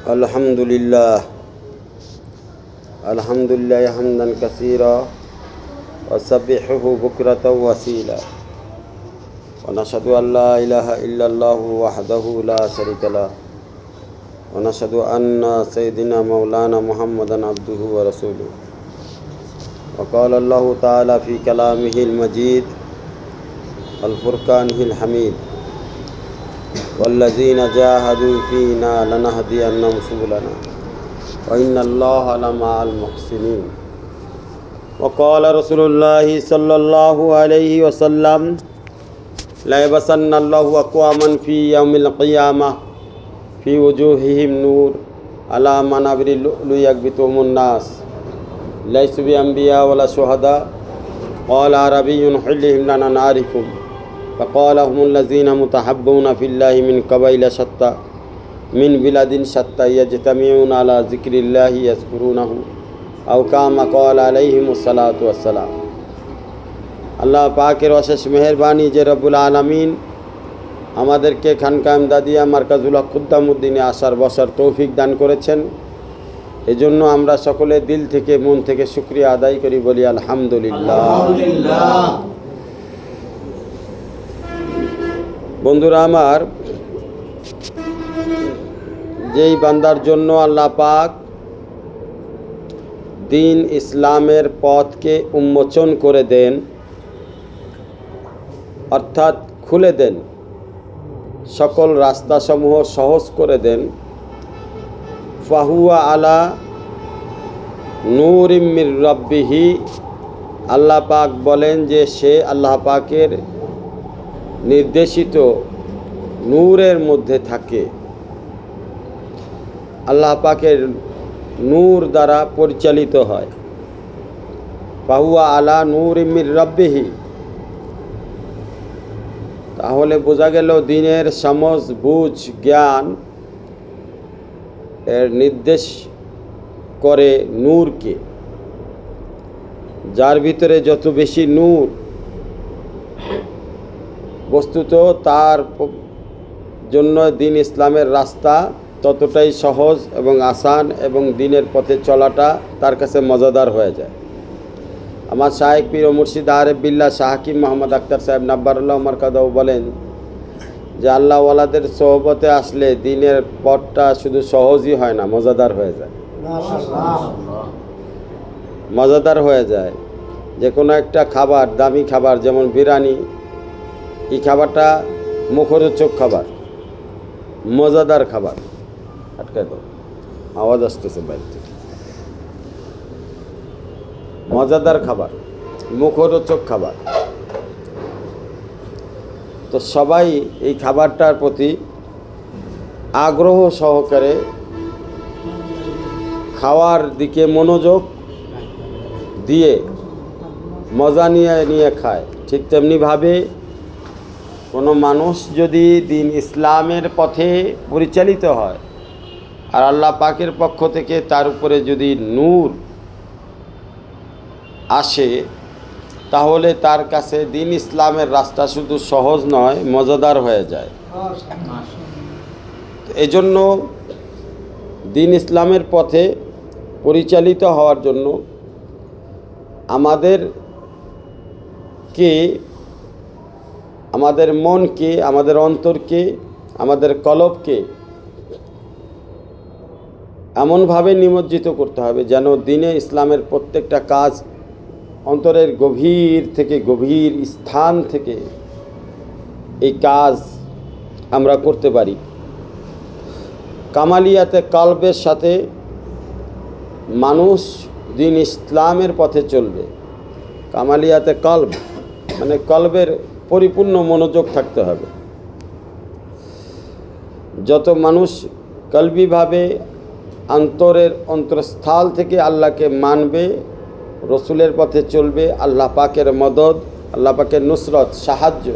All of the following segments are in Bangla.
अल्हम्दुलिल्लाह हम्दन कसीरा व सब्बिहुहु बुक्रतन व असीला व नशहदु अल्ला इलाहा इल्लल्लाहु वहदहु ला शरीका लह व नशहदु अन्ना सय्यिदना मौलाना मुहम्मदन अब्दुहु व रसूलुहु व क़ाल अल्लाहु तआला फ़ी कलामिहिल मजीद अल फ़ुरक़ानिल हमीद वल्लज़ीना जाहदू फ़ीना लनहदियन्नहुम सुबुलना व इन्नल्लाहा लमअल मुहसिनीन व क़ाल रसूलुल्लाहि सल्लल्लाहु अलैहि वसल्लम ला यबअसन्नल्लाहु अक़वामन फ़ी यौमिल क़ियामह फ़ी वुजूहिहिम नूर अला मनाबिरिल लुअलुइ यग़बितुहुमुन नास लैसु बिअंबिया वला शुहदा क़ाल अरबियुन हुल्लिहिम लना नारिफुहुम फ़क़ाल हुमुल्लज़ीना मुतहब्बूना फ़िल्लाहि मिन क़बाइल शत्ता मिन बिलादिन शत्ता यज्तमिऊना अला ज़िक्रिल्लाहि यज़कुरूनहु औ कामा क़ाल अलैहिमुस्सलातु वस्सलाम। আল্লাহ পাকের অশেষ মেহেরবানি যে রব্বুল আলামিন আমাদেরকে খানকা ইমদাদিয়া মারকাজুল হক খুদ্দামউদ্দিনে আসার বসার তৌফিক দান করেছেন। এজন্য আমরা সকলে দিল থেকে মন থেকে শুকরিয়া আদায় করি, বলি আলহামদুলিল্লাহ। বন্ধুরা আমার, যেই বান্দার জন্য আল্লাহ পাক দিন ইসলামের পথকে উন্মোচন করে দেন, অর্থাৎ খুলে দেন, সকল রাস্তাসমূহ সহজ করে দেন, ফাহুয়া আলা নূরিম মির রাব্বিহি, আল্লাহ পাক বলেন যে সে আল্লাহ পাকের নির্দেশিত নূরের মধ্যে থাকে, আল্লাহ পাকের নূর দ্বারা পরিচালিত হয়। ফাহুয়া আলা নূরিম মির রাব্বিহি, তাহলে বোঝা গেল দিনের সমঝ বুঝ জ্ঞান এর নির্দেশ করে নূরকে। যার ভিতরে যত বেশি নূর, বস্তুত তার জন্য দিন ইসলামের রাস্তা ততটাই সহজ এবং আসান, এবং দিনের পথে চলাটা তার কাছে মজাদার হয়ে যায়। আমার শায়েখ পীর ও মুর্শিদ আরেফ বিল্লাহ শাহ হাকিম মোহাম্মদ আখতার সাহেব নাব্বারুল্লাহ মারকাদাও বলেন যে আল্লাহওয়ালাদের সোহবতে আসলে দিনের পথটা শুধু সহজই হয় না, মজাদার হয়ে যায়। মজাদার হয়ে যায়। যে কোনো একটা খাবার, দামি খাবার যেমন বিরিয়ানি, এই খাবারটা মুখরোচক খাবার, মজাদার খাবার। আটকায় দাও, আওয়াজ আসতেছে বাইরে থেকে। মজাদার খাবার, মুখরোচক খাবার। তো সবাই এই খাবারটার প্রতি আগ্রহ সহকারে খাওয়ার দিকে মনোযোগ দিয়ে মজা নিয়ে খায়। ঠিক তেমনিভাবে কোনো মানুষ যদি দিন ইসলামের পথে পরিচালিত হয় আর আল্লাহ পাকের পক্ষ থেকে তার উপরে যদি নূর আসে, তাহলে তার কাছে দিন ইসলামের রাস্তা শুধু সহজ নয়, মজাদার হয়ে যায়। এজন্য দিন ইসলামের পথে পরিচালিত হওয়ার জন্য আমাদের মনকে, আমাদের অন্তরকে, আমাদের কলবকে এমনভাবে নিমজ্জিত করতে হবে যেন দিনে ইসলামের প্রত্যেকটা কাজ অন্তরের গভীর থেকে, গভীর স্থান থেকে এই কাজ আমরা করতে পারি। কামালিয়াতে কলবের সাথে মানুষ দিন ইসলামের পথে চলবে। কামালিয়াতে কলব মানে কলবের পরিপূর্ণ মনোযোগ থাকতে হবে। যত মানুষ কলবিভাবে অন্তরের অন্তরস্থল থেকে আল্লাহকে মানবে, রসুলের পথে চলবে, আল্লাহ পাকের মদদ, আল্লাহ পাকের নুসরত, সাহায্য,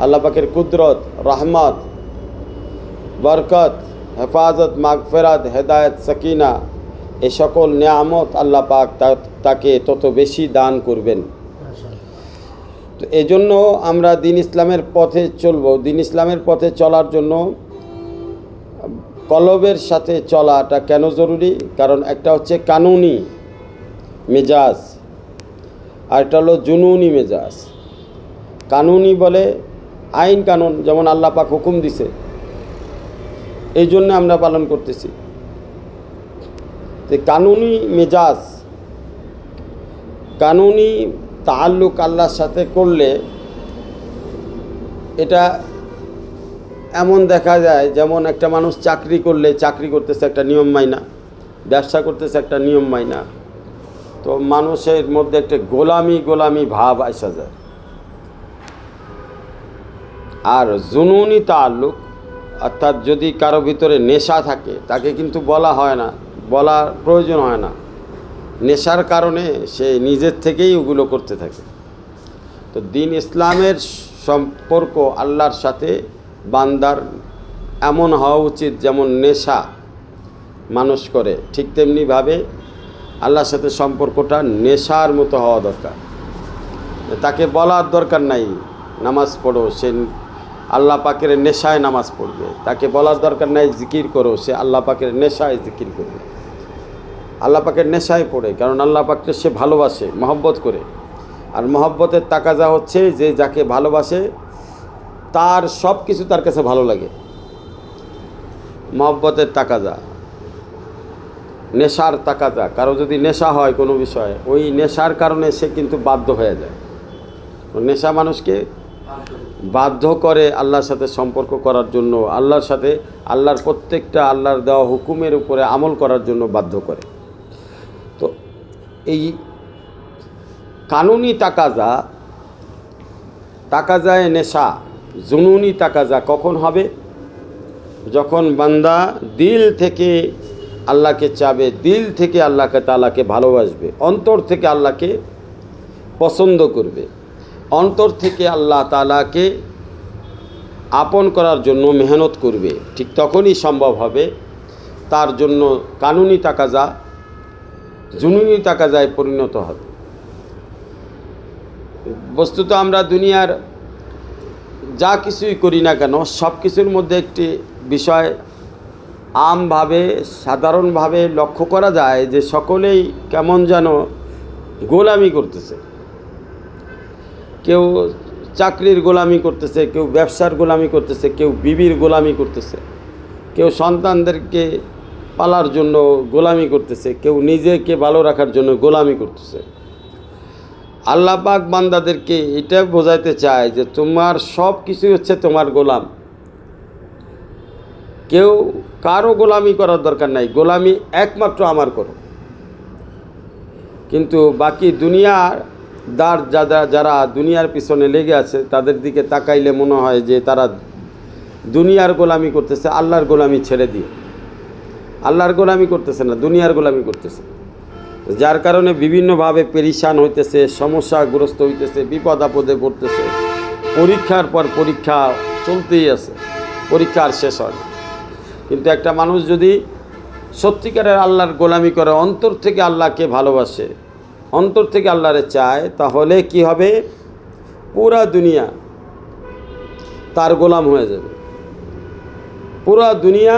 আল্লাহ পাকের কুদরত, রহমত, বরকত, হেফাজত, মাগফিরাত, হেদায়েত, সাকিনা, এই সকল নেয়ামত আল্লাহ পাক তাকে তত বেশি দান করবেন। তো এজন্য আমরা দিন ইসলামের পথে চলব। দিন ইসলামের পথে চলার জন্য কলবের সাথে চলাটা কেন জরুরি? কারণ একটা হচ্ছে কানুনি মেজাজ, আর একটা হলো জুনুনি মেজাজ। কানুনি বলে আইন কানুন, যেমন আল্লাহ পাক হুকুম দিছে, এই জন্য আমরা পালন করতেছি। তো কানুনি মেজাজ, কানুনি তাআল্লুক আল্লাহর সাথে করলে এটা এমন দেখা যায়, যেমন একটা মানুষ চাকরি করলে চাকরি করতেছে একটা নিয়ম মাইনা, ব্যবসা করতেছে একটা নিয়ম মাইনা, তো মানুষের মধ্যে একটা গোলামি ভাব আসা যায়। আর জুনুনি তাআল্লুক, অর্থাৎ যদি কারো ভিতরে নেশা থাকে, তাকে কিন্তু বলা হয় না, বলার প্রয়োজন হয় না, নেশার কারণে সে নিজের থেকেই ওগুলো করতে থাকে। তো দ্বীন ইসলামের সম্পর্ক আল্লাহর সাথে বান্দার এমন হওয়া উচিত, যেমন নেশা মানুষ করে, ঠিক তেমনিভাবে আল্লাহর সাথে সম্পর্কটা নেশার মতো হওয়া দরকার। তাকে বলার দরকার নাই নামাজ পড়ো, সে আল্লাহ পাকের নেশায় নামাজ পড়বে। তাকে বলার দরকার নাই জিকির করো, সে আল্লাহ পাকের নেশায় জিকির করবে, আল্লাহ পাকের নেশায় পড়ে। কারণ আল্লাহ পাককে সে ভালোবাসে, মহব্বত করে। আর মহব্বতের তাকাজা হচ্ছে যে যাকে ভালোবাসে তার সব কিছু তার কাছে ভালো লাগে, মহব্বতের তাকাজা, নেশার তাকাজা। কারো যদি নেশা হয় কোনো বিষয়ে, ওই নেশার কারণে সে কিন্তু বাধ্য হয়ে যায়। নেশা মানুষকে বাধ্য করে আল্লাহর সাথে সম্পর্ক করার জন্য, আল্লাহর সাথে, আল্লাহর প্রত্যেকটা আল্লাহর দেওয়া হুকুমের উপরে আমল করার জন্য বাধ্য করে। তো এই কানুনি তাকাজায় নেশা, জুনুনি তাকাজা কখন হবে? যখন বান্দা দিল থেকে আল্লাহকে চাবে, দিল থেকে আল্লাহকে তাআলাকে ভালোবাসবে, অন্তর থেকে আল্লাহকে পছন্দ করবে, অন্তর থেকে আল্লাহ তাআলাকে আপন করার জন্য মেহনত করবে, ঠিক তখনই সম্ভব হবে তার জন্য কানুনি তাকাজা জুনুনি তাকাজায় পরিণত হবে। বস্তুত আমরা দুনিয়ার যা কিছুই করি না কেন, সব কিছুর মধ্যে একটি বিষয় আমভাবে, সাধারণভাবে লক্ষ্য করা যায় যে সকলেই কেমন যেন গোলামি করতেছে। কেউ চাকরির গোলামি করতেছে, কেউ ব্যবসার গোলামি করতেছে, কেউ বিবির গোলামি করতেছে, কেউ সন্তানদেরকে পালার জন্য গোলামি করতেছে, কেউ নিজেকে ভালো রাখার জন্য গোলামি করতেছে। আল্লাহ পাক বান্দাদেরকে এটা বোঝাইতে চায় যে তোমার সব কিছুই হচ্ছে তোমার গোলাম, কেউ কারো গোলামি করার দরকার নাই, গোলামি একমাত্র আমার করো। কিন্তু বাকি দুনিয়ার যারা দুনিয়ার পিছনে লেগে আছে, তাদের দিকে তাকাইলে মনে হয় যে তারা দুনিয়ার গোলামি করতেছে, আল্লাহর গোলামি ছেড়ে দিয়ে। আল্লাহর গোলামি করতেছে না, দুনিয়ার গোলামি করতেছে, যার কারণে বিভিন্নভাবে পেরেশান হইতেছে, সমস্যাগ্রস্ত হইতেছে, বিপদ আপদে পড়তেছে। পরীক্ষার পর পরীক্ষা চলতেই আছে, পরীক্ষা আর শেষ হয় না। কিন্তু একটা মানুষ যদি সত্যিকারের আল্লাহর গোলামি করে, অন্তর থেকে আল্লাহকে ভালোবাসে, অন্তর থেকে আল্লাহরে চায়, তাহলে কি হবে? পুরা দুনিয়া তার গোলাম হয়ে যাবে, পুরা দুনিয়া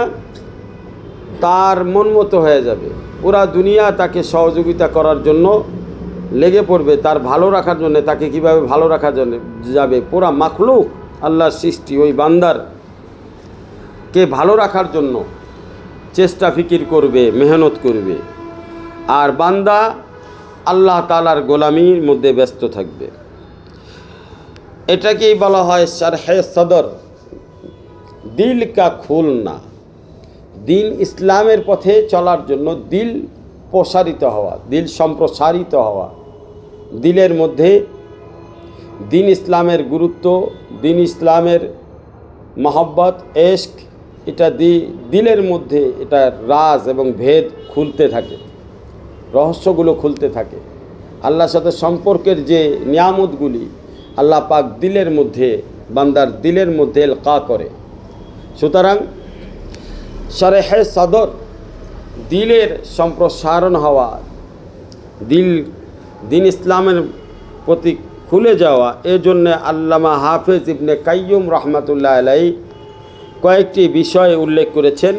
তার মন মতো হয়ে যাবে, পুরা দুনিয়া তাকে সহযোগিতা করার জন্য লেগে পড়বে, তার ভালো রাখার জন্য, তাকে কিভাবে ভালো রাখার জন্য যাবে। পুরা মাখলুক, আল্লাহর সৃষ্টি, ওই বান্দার কে ভালো রাখার জন্য চেষ্টা ফিকির করবে, মেহনত করবে। আর বান্দা আল্লাহ তাআলার গোলামির মধ্যে ব্যস্ত থাকবে। এটাকেই বলা হয় শারহে সদর, দিল কা খুলনা। দিন ইসলামের পথে চলার জন্য দিল প্রসারিত হওয়া, দিল সম্প্রসারিত হওয়া, দিলের মধ্যে দিন ইসলামের গুরুত্ব, দিন ইসলামের মহব্বত, এশক, এটা দিলের মধ্যে এটা রাজ এবং ভেদ খুলতে থাকে, রহস্যগুলো খুলতে থাকে। আল্লাহর সাথে সম্পর্কের যে নিয়ামতগুলি আল্লাহ পাক দিলের মধ্যে, বান্দার দিলের মধ্যে এলকা করে। সুতরাং শারহে সদর, দিলের সম্প্রসারণ হওয়া, দিন ইসলামের প্রতি খুলে যাওয়া। এজন্যে আল্লামা হাফেজ ইবনে কাইয়ুম রহমাতুল্লাহ আলাইহি কয়েকটি বিষয় উল্লেখ করেছেন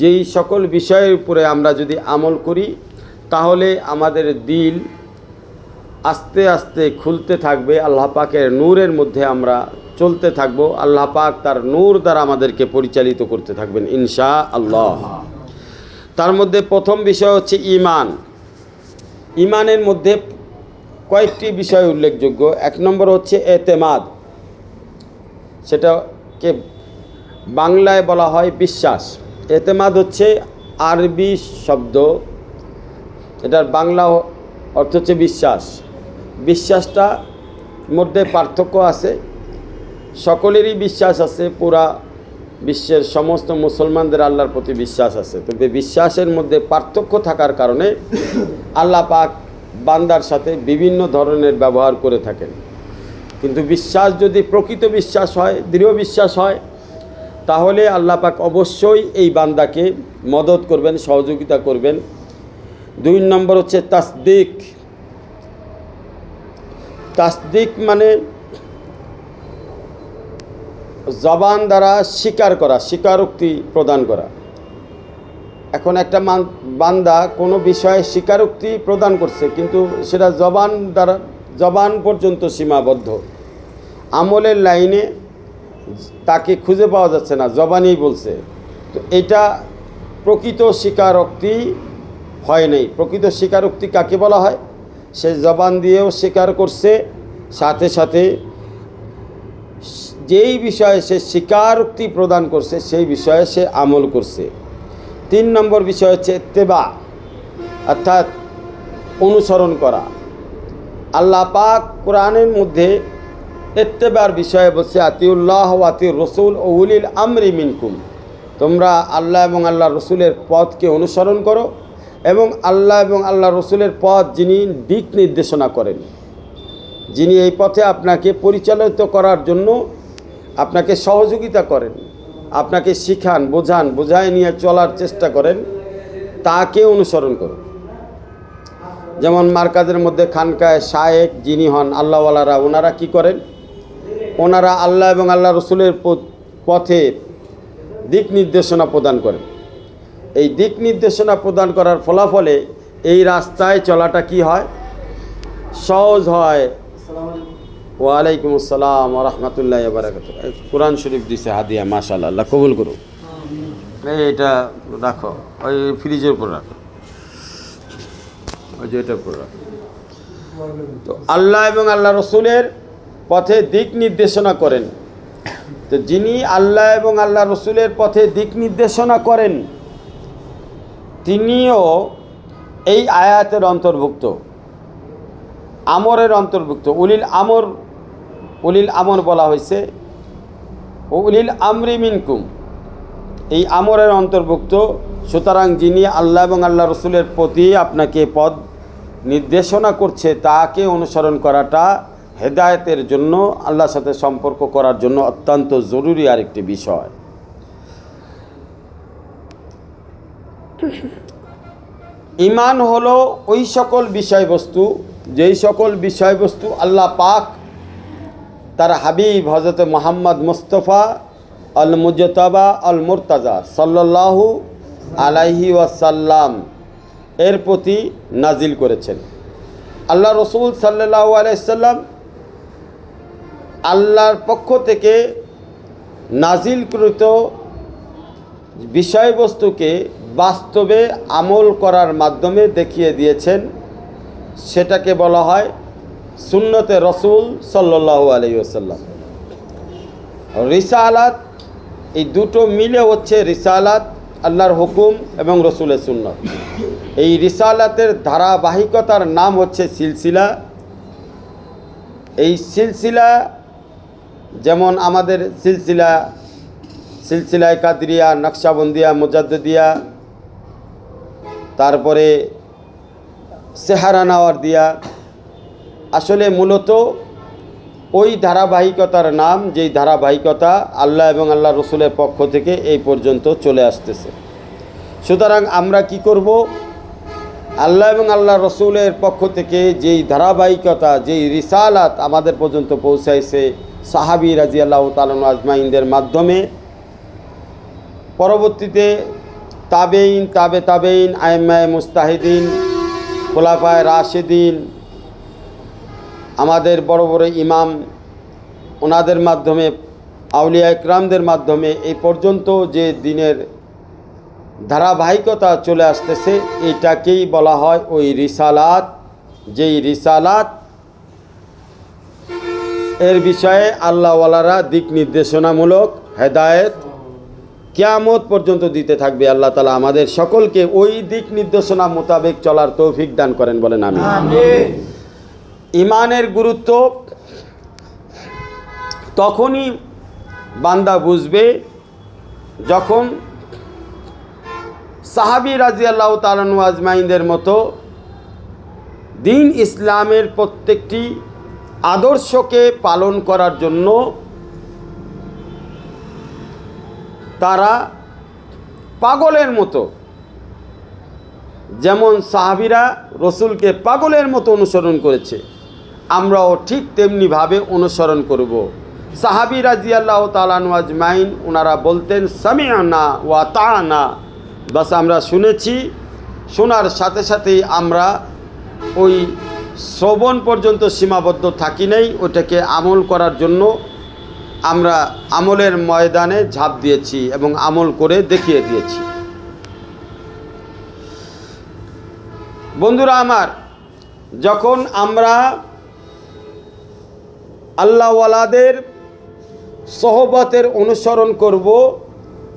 যেই সকল বিষয়ের উপরে আমরা যদি আমল করি তাহলে আমাদের দিল আস্তে আস্তে খুলতে থাকবে, আল্লাহ পাকের নূরের মধ্যে আমরা চলতে থাকব, আল্লাহ পাক তার নূর দ্বারা আমাদেরকে পরিচালিত করতে থাকবেন ইনশাআল্লাহ। তার মধ্যে প্রথম বিষয় হচ্ছে ঈমান। ঈমানের মধ্যে কয়েকটি বিষয় উল্লেখযোগ্য। এক নম্বর হচ্ছে এতেমাদ, সেটাকে বাংলায় বলা হয় বিশ্বাস। এতেমাদ হচ্ছে আরবি শব্দ, এটার বাংলা অর্থ হচ্ছে বিশ্বাস। বিশ্বাসটা মধ্যে পার্থক্য আছে, সকলেরই বিশ্বাস আছে, পুরা বিশ্বের সমস্ত মুসলমানদের আল্লাহর প্রতি বিশ্বাস আছে, তবে বিশ্বাসের মধ্যে পার্থক্য থাকার কারণে আল্লাহ পাক বান্দার সাথে বিভিন্ন ধরনের ব্যবহার করে থাকেন। কিন্তু বিশ্বাস যদি প্রকৃত বিশ্বাস হয়, দৃঢ় বিশ্বাস হয়, তাহলে আল্লাহ পাক অবশ্যই এই বান্দাকে মদত করবেন, সহযোগিতা করবেন। 2 নম্বর হচ্ছে তাসদিক। তাসদিক মানে জবান দ্বারা স্বীকার করা, স্বীকারোক্তি প্রদান করা। এখন একটা বান্দা কোনো বিষয়ে স্বীকারোক্তি প্রদান করছে, কিন্তু সেটা জবান পর্যন্ত সীমাবদ্ধ, আমলের লাইনে তাকে খুঁজে পাওয়া যাচ্ছে না, জবানই বলছে, তো এটা প্রকৃত স্বীকারোক্তি হয় নাই। প্রকৃত স্বীকারোক্তি কাকে বলা হয়? সে জবান দিয়েও স্বীকার করছে, সাথে সাথে যেই বিষয়ে সে স্বীকারোক্তি প্রদান করছে সেই বিষয়ে সে আমল করছে। 3 নম্বর বিষয় হচ্ছে ইত্তেবা, অর্থাৎ অনুসরণ করা। আল্লাহ পাক কোরআনের মধ্যে ইত্তেবার বিষয়ে বলছে আতিউল্লাহ ওয়া আতিউর রাসূল ও উলিল আমরি মিনকুম, তোমরা আল্লাহ এবং আল্লাহ রসুলের পথকে অনুসরণ করো এবং আল্লাহ এবং আল্লাহ রসুলের পথ যিনি দিক নির্দেশনা করেন, যিনি এই পথে আপনাকে পরিচালিত করার জন্য আপনাকে সহযোগিতা করেন, আপনাকে শিখান, বোঝায় নিয়ে চলার চেষ্টা করেন, তাকে অনুসরণ করো। যেমন মার্কাজের মধ্যে খানকায় শায়েক যিনি হন আল্লাহওয়ালারা, ওনারা কি করেন? ওনারা আল্লাহ এবং আল্লাহ রসুলের পথে দিক নির্দেশনা প্রদান করেন। এই দিক নির্দেশনা প্রদান করার ফলাফলে এই রাস্তায় চলাটা কি হয়? সহজ হয়। ওয়ালাইকুম আসসালাম ওয়া রাহমাতুল্লাহি ওয়া বারাকাতুহু। কোরআন শরীফ দিছে হাদিয়া, মাশাআল্লাহ, আল্লাহ কবুল করুন। এটা রাখো, ওই ফ্রিজের উপর রাখো, ওই যে এটার উপর রাখো। তো আল্লাহ এবং আল্লাহ রসুলের পথে দিক নির্দেশনা করেন। তো যিনি আল্লাহ এবং আল্লাহ রসুলের পথে দিক নির্দেশনা করেন তিনিও এই আয়াতের অন্তর্ভুক্ত, আমরের অন্তর্ভুক্ত। উলিল আমর বলা হয়েছে, উলিল আমরি মিনকুম, এই আমরের অন্তর্ভুক্ত। সুতরাং যিনি আল্লাহ এবং আল্লাহ রসুলের প্রতি আপনাকে পথ নির্দেশনা করছে তাকে অনুসরণ করাটা হেদায়েতের জন্য, আল্লাহর সাথে সম্পর্ক করার জন্য অত্যন্ত জরুরি আরেকটি বিষয়। ঈমান হলো ওই সকল বিষয়বস্তু, যেই সকল বিষয়বস্তু আল্লাহ পাক তার হাবিব হযরত মুহাম্মদ মুস্তাফা আল মুজতাবা আল মুরতাজা সাল্লাল্লাহু আলাইহি ওয়াসাল্লাম এর প্রতি নাজিল করেছেন। আল্লাহ রসুল সাল্লাল্লাহু আলাইহি সাল্লাম আল্লাহর পক্ষ থেকে নাজিলকৃত বিষয়বস্তুকে বাস্তবে আমল করার মাধ্যমে দেখিয়ে দিয়েছেন, সেটাকে বলা হয় সুন্নতে রসুল সাল্লাল্লাহু আলাইহি ওয়াসাল্লাম। রিসালাত, এই দুটো মিলে হচ্ছে রিসালাত, আল্লাহর হুকুম এবং রসুলের সুন্নত। এই রিসালাতের ধারাবাহিকতার নাম হচ্ছে সিলসিলা। এই সিলসিলা যেমন আমাদের সিলসিলায় কাদরিয়া, নকশাবন্দিয়া, মুজাদ্দিদিয়া, তারপরে সেহারানাওয়ারদিয়া, আসলে মূলত ওই ধারাবাহিকতার নাম, যেই ধারাবাহিকতা আল্লাহ এবং আল্লাহ রসুলের পক্ষ থেকে এই পর্যন্ত চলে আসতেছে। সুতরাং আমরা কি করব? আল্লাহ এবং আল্লাহ রসুলের পক্ষ থেকে যেই ধারাবাহিকতা, যেই রিসালাত আমাদের পর্যন্ত পৌঁছাইছে সাহাবী রাদিয়াল্লাহু তাআলা আজমাইনদের মাধ্যমে, পরবর্তীতে তাবেইন, তাবে তাবেইন, আইম্মায়ে মুস্তাহিদিন, খোলাফায়ে রাশেদিন, আমাদের বড় বড় ইমাম, ওনাদের মাধ্যমে, আউলিয়া ইকরামদের মাধ্যমে এই পর্যন্ত যে দিনের ধারাবাহিকতা চলে আসতেছে, এটাকেই বলা হয় ওই রিসালাত। যেই রিসালাত এর বিষয়ে আল্লাহওয়ালারা দিক নির্দেশনামূলক হেদায়েত কিয়ামত পর্যন্ত দিতে থাকবে। আল্লাহ তাআলা আমাদের সকলকে ওই দিক নির্দেশনা মোতাবেক চলার তৌফিক দান করেন, বলেন আমিন। ইমানের গুরুত্ব তখনই বান্দা বুঝবে যখন সাহাবী রাদিয়াল্লাহু তাআলা আনহু আজমাইনদের মতো দিন ইসলামের প্রত্যেকটি আদর্শকে পালন করার জন্য তারা পাগলের মতো, যেমন সাহাবীরা রসুলকে পাগলের মতো অনুসরণ করেছে, আমরাও ঠিক তেমনিভাবে অনুসরণ করব। সাহাবী রাদিয়াল্লাহু তাআলা আনহু আজমাইন ওনারা বলতেন সামি'না ওয়া আতা'না, বাস আমরা শুনেছি, শোনার সাথে সাথেই আমরা ওই শ্রবণ পর্যন্ত সীমাবদ্ধ থাকি নাই, ওটাকে আমল করার জন্য আমরা আমলের ময়দানে ঝাঁপ দিয়েছি এবং আমল করে দেখিয়ে দিয়েছি। বন্ধুরা আমার, যখন আমরা আল্লাহওয়ালাদের সহবতের অনুসরণ করব,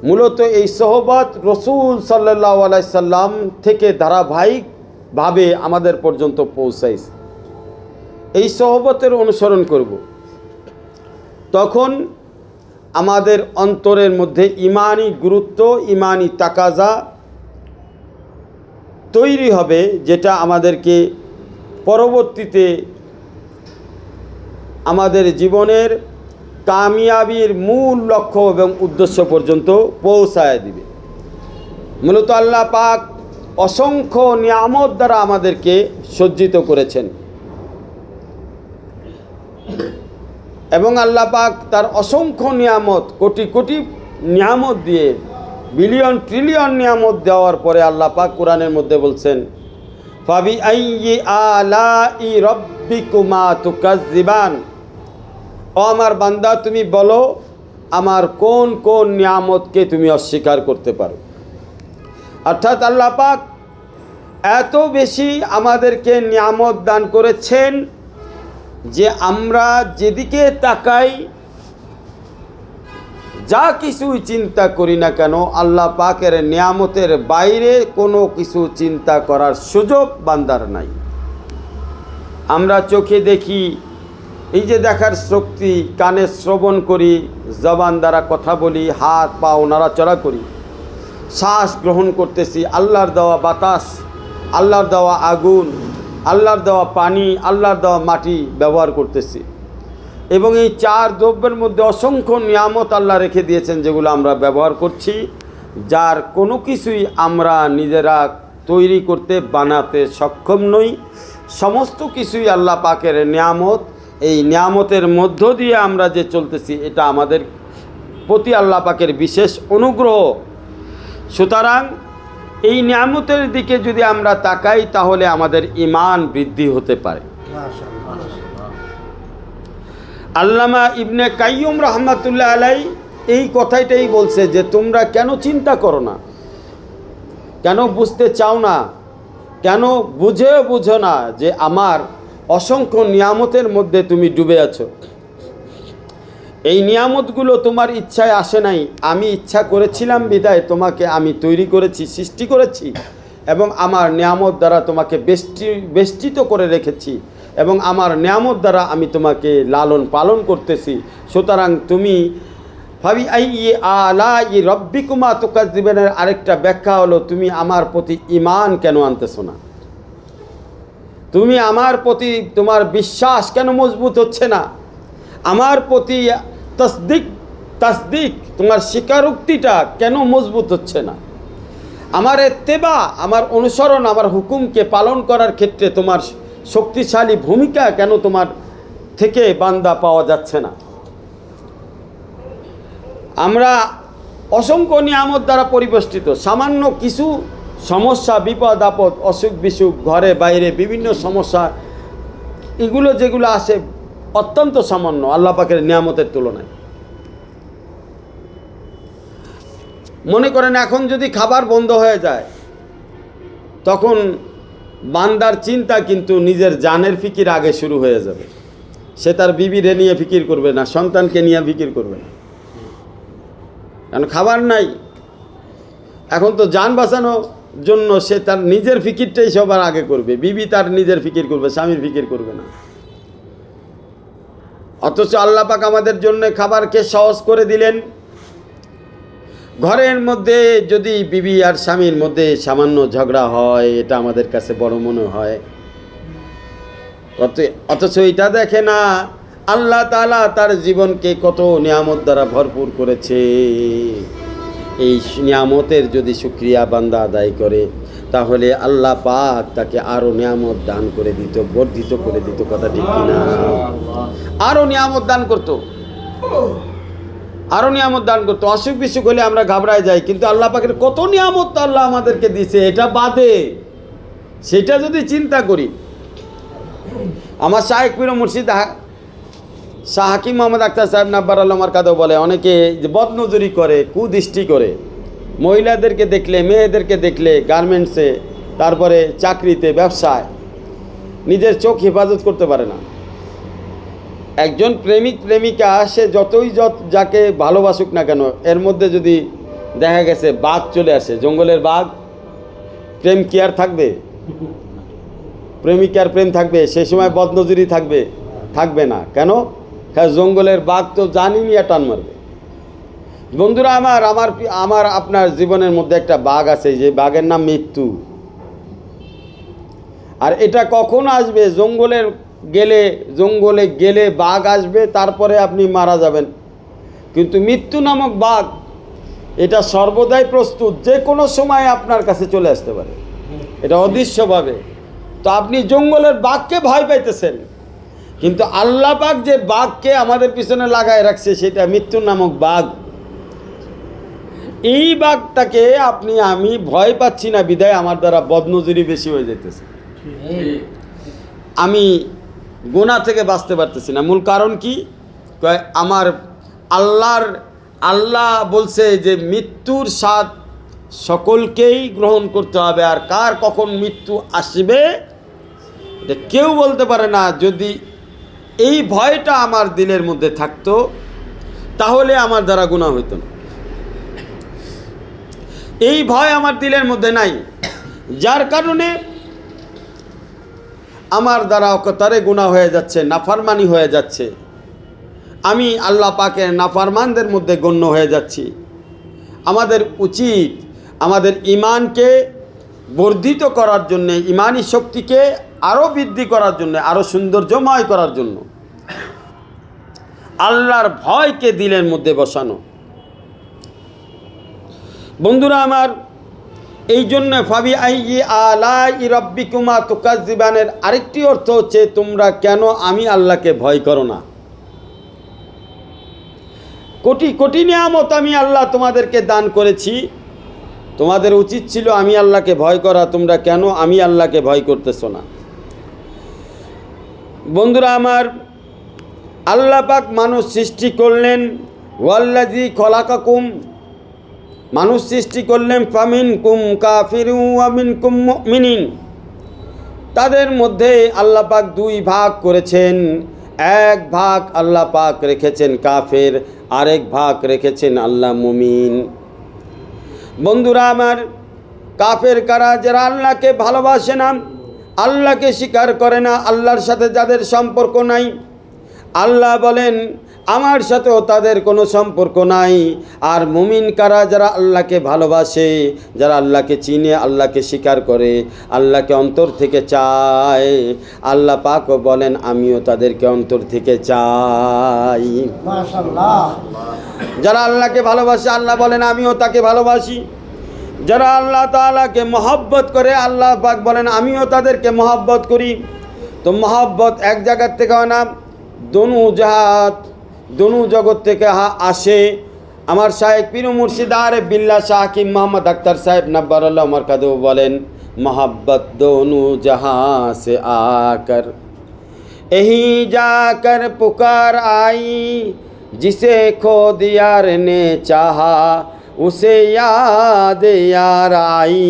মূলত এই সহবত রসুল সাল্লাল্লাহু আলাইহি সাল্লাম থেকে ধারাবাহিকভাবে আমাদের পর্যন্ত পৌঁছাইছে, এই সহবতের অনুসরণ করব, তখন আমাদের অন্তরের মধ্যে ইমানি গুরুত্ব, ইমানি তাকাজা তৈরি হবে, যেটা আমাদেরকে পরবর্তীতে আমাদের জীবনের কামিয়াবির মূল লক্ষ্য এবং উদ্দেশ্য পর্যন্ত পৌঁছায় দিবে। মূলত আল্লাহ পাক অসংখ্য নিয়ামত দ্বারা আমাদেরকে সজ্জিত করেছেন এবং আল্লাহ পাক তার অসংখ্য নিয়ামত, কোটি কোটি নিয়ামত দিয়ে, বিলিয়ন ট্রিলিয়ন নিয়ামত দেওয়ার পরে আল্লাহ পাক কোরআনের মধ্যে বলছেন ফাবি আইয়ি আলাই রাব্বিকুমা তুকাজ্জিবান, ও আমার বান্দা তুমি বলো আমার কোন কোন নিয়ামতকে তুমি অস্বীকার করতে পারো। অর্থাৎ আল্লাহ পাক এত বেশি আমাদেরকে নিয়ামত দান করেছেন যে আমরা যেদিকে তাকাই, যা কিছুই চিন্তা করি না কেন, আল্লাহ পাকের নিয়ামতের বাইরে কোনো কিছু চিন্তা করার সুযোগ বান্দার নাই। আমরা চোখে দেখি, এই যে দেখার শক্তি, কানে শ্রবণ করি, জবান দ্বারা কথা বলি, হাত পা নাড়াচড়া করি, শ্বাস গ্রহণ করতেছি, আল্লাহর দেওয়া বাতাস, আল্লাহর দেওয়া আগুন, আল্লাহর দেওয়া পানি, আল্লাহর দেওয়া মাটি ব্যবহার করতেছি। এবং এই চার দ্রব্যের মধ্যে অসংখ্য নিয়ামত আল্লাহ রেখে দিয়েছেন যেগুলো আমরা ব্যবহার করছি, যার কোনো কিছুই আমরা নিজেরা তৈরি করতে বানাতে সক্ষম নই। সমস্ত কিছুই আল্লাহ পাকের নিয়ামত। এই নিয়ামতের মধ্য দিয়ে আমরা যে চলতেছি, এটা আমাদের প্রতি আল্লাহ পাকের বিশেষ অনুগ্রহ। সুতরাং এই নিয়ামতের দিকে যদি আমরা তাকাই, তাহলে আমাদের ঈমান বৃদ্ধি হতে পারে। আল্লামা ইবনে কাইয়ুম রহমাতুল্লাহ আলাইহি এই কথাটাই বলছে যে তোমরা কেন চিন্তা করো না, কেন বুঝতে চাও না, কেন বুঝো না যে আমার অসংখ্য নিয়ামতের মধ্যে তুমি ডুবে আছো। এই নিয়ামতগুলো তোমার ইচ্ছায় আসে নাই, আমি ইচ্ছা করেছিলাম বিধায় তোমাকে আমি তৈরি করেছি, সৃষ্টি করেছি এবং আমার নিয়ামত দ্বারা তোমাকে বেষ্টিত করে রেখেছি এবং আমার নিয়ামত দ্বারা আমি তোমাকে লালন পালন করতেছি। সুতরাং তুমি ভাবি আইয়ি আলাই রাব্বিকুমা তুকাজ্জিবানের আরেকটা ব্যাখ্যা হলো, তুমি আমার প্রতি ঈমান কেন আনতেছো না, তুমি আমার প্রতি তোমার বিশ্বাস কেন মজবুত হচ্ছে না, আমার প্রতি তসদিক তোমার স্বীকারোক্তিটা কেন মজবুত হচ্ছে না, আমার ইত্তেবা, আমার অনুসরণ, আমার হুকুমকে পালন করার ক্ষেত্রে তোমার শক্তিশালী ভূমিকা কেন তোমার থেকে বান্দা পাওয়া যাচ্ছে না। আমরা অসংখ্য নিয়ামত দ্বারা পরিবেষ্টিত। সামান্য কিছু সমস্যা, বিপদ আপদ, অসুখ বিসুখ, ঘরে বাইরে বিভিন্ন সমস্যা, এগুলো যেগুলো আসে অত্যন্ত সামান্য আল্লাহ পাকের নিয়ামতের তুলনায়। মনে করেন এখন যদি খাবার বন্ধ হয়ে যায়, তখন বান্দার চিন্তা কিন্তু নিজের জানের ফিকির আগে শুরু হয়ে যাবে। সে তার বিবিরে নিয়ে ফিকির করবে না, সন্তানকে নিয়ে ফিকির করবে না, কারণ খাবার নাই। এখন তো জান বাঁচানোর জন্য সে তার নিজের ফিকিরটাই সবার আগে করবে। বিবি তার নিজের ফিকির করবে, স্বামীর ফিকির করবে না। অথচ আল্লাহ পাক আমাদের জন্য খাবারকে সহজ করে দিলেন। ঘরের মধ্যে যদি বিবি আর স্বামীর মধ্যে সামান্য ঝগড়া হয়, এটা আমাদের কাছে বড় মনে হয়। অথচ এটা দেখে না আল্লাহ তাআলা তার জীবনকে কত নিয়ামত দ্বারা ভরপুর করেছে। এই নিয়ামতের যদি শুকরিয়া বান্দা আদায় করে, তাহলে আল্লাহ পাক তাকে আরও নিয়ামত দান করে দিত, বর্ধিত করে দিত। কথা ঠিক কিনা? আরও নিয়ামত দান করতো, আরও নিয়ামত দান করতো। অসুখ বিসুখ হলে আমরা ঘাবড়ায় যাই, কিন্তু আল্লাহ পাকের কত নিয়ামত তো আল্লাহ আমাদেরকে দিছে, এটা বাদে সেটা যদি চিন্তা করি। আমার শায়েখ পীর মুর্শিদ শাহ হাকিম মোহাম্মদ আখতার সাহেব নাব্বার আল্লাহ মারকাদও বলে, অনেকে যে বদনজরি করে, কুদৃষ্টি করে, মহিলাদেরকে দেখলে, মেয়েদেরকে দেখলে গার্মেন্টসে, তারপরে চাকরিতে, ব্যবসায় নিজের চোখ হেফাজত করতে পারে না। একজন প্রেমিক প্রেমিকা সে যতই যাকে ভালোবাসুক না কেন, এর মধ্যে যদি দেখা গেছে বাঘ চলে আসে, জঙ্গলের বাঘ, প্রেম কি আর থাকবে? প্রেমিকার প্রেম থাকবে? সে সময় বদনজরি থাকবে না। কেন? জঙ্গলের বাঘ তো জানি নিয়ে টান মারবে। বন্ধুরা আমার আপনার জীবনের মধ্যে একটা বাঘ আছে, যে বাঘের নাম মৃত্যু। আর এটা কখন আসবে? জঙ্গলে গেলে বাঘ আসবে, তারপরে আপনি মারা যাবেন। কিন্তু মৃত্যু নামক বাঘ এটা সর্বদাই প্রস্তুত, যে কোনো সময় আপনার কাছে চলে আসতে পারে, এটা অদৃশ্যভাবে। তো আপনি জঙ্গলের বাঘকে ভয় পাইতেছেন, কিন্তু আল্লাহ পাক যে বাঘকে আমাদের পিছনে লাগায় রাখছে, সেটা মৃত্যু নামক বাঘ। এই বাঘটাকে আমি ভয় পাচ্ছি না বিধায় আমার দ্বারা বদনজরি বেশি হয়ে যেতেছে, আমি গুনাহ থেকে বাঁচতে পারতেছি না। মূল কারণ কি? আমার আল্লাহ বলছে যে মৃত্যুর স্বাদ সকলকেই গ্রহণ করতে হবে, আর কার কখন মৃত্যু আসবে এটা কেউ বলতে পারে না। যদি এই ভয়টা আমার দিলের মধ্যে থাকতো, তাহলে আমার দ্বারা গুনাহ হইতো না। এই ভয় আমার দিলের মধ্যে নাই, যার কারণে আমার দ্বারা অকতারে গুনাহ হয়ে যাচ্ছে, নাফরমানি হয়ে যাচ্ছে। আমি আল্লাহ পাকের নাফরমানদের মধ্যে গণ্য হয়ে যাচ্ছি। আমাদের উচিত আমাদের ঈমানকে বর্ধিত করার জন্যে, ঈমানি শক্তিকে আরও বৃদ্ধি করার জন্য, আরও সৌন্দর্যময় করার জন্য আল্লাহর ভয়কে দিলের মধ্যে বসানো। বন্ধুরা আমার, এই জন্য ফাবি আইয়ি আলাই রাব্বিকুমা তুকাজ্জিবানের আরেকটি অর্থ হচ্ছে, তোমরা কেন আমি আল্লাহকে ভয় করো না? কোটি কোটি নিয়ামত আমি আল্লাহ তোমাদেরকে দান করেছি, তোমাদের উচিত ছিল আমি আল্লাহকে ভয় করা, তোমরা কেন আমি আল্লাহকে ভয় করতেছো না? বন্ধুরা আমার, আল্লাহ পাক মানুষ সৃষ্টি করলেন, ওয়াল্লাযী খলাকাকুম, মানুষ সৃষ্টি করলেন, ফামিনকুম কাফিরুন ওয়া মিনকুম মুমিনিন, তাদের মধ্যে আল্লাহ পাক দুই ভাগ করেছেন। এক ভাগ আল্লাহ পাক রেখেছেন কাফের, আরেক ভাগ রেখেছেন আল্লাহ মুমিন। বন্ধুরা আমার, কাফের কারা? যারা আল্লাহকে ভালোবাসে না, আল্লাহকে স্বীকার করে না, আল্লাহর সাথে যাদের সম্পর্ক নাই। আল্লাহ বলেন আমার সাথেও তাদের কোনো সম্পর্ক নাই। আর মুমিন কারা? যারা আল্লাহকে ভালোবাসে, যারা আল্লাহকে চিনে, আল্লাহকে স্বীকার করে, আল্লাহকে অন্তর থেকে চায়। আল্লাহ পাকও বলেন আমিও তাদেরকে অন্তর থেকে চাই। মাশাআল্লাহ। যারা আল্লাহকে ভালোবাসে, আল্লাহ বলেন আমিও তাকে ভালোবাসি। যারা আল্লাহ তাআলাকে মহব্বত করে, আল্লাহ পাক বলেন আমিও তাদেরকে মহব্বত করি। তো মহব্বত এক জায়গার থেকে হয় না, দোনো জগৎ থেকে আসে। আমার শায়েখ পীর ও মুর্শিদ আরিফ বিল্লাহ শাহ হাকিম মোহাম্মদ আখতার সাহেব নব্বরুল্লাহ মারকাদু বলেন, मोहब्बत दोनों जहां से आकर यहीं जाकर पुकार आई, जिसे खुद यार ने चाहा उसे याद यार आई।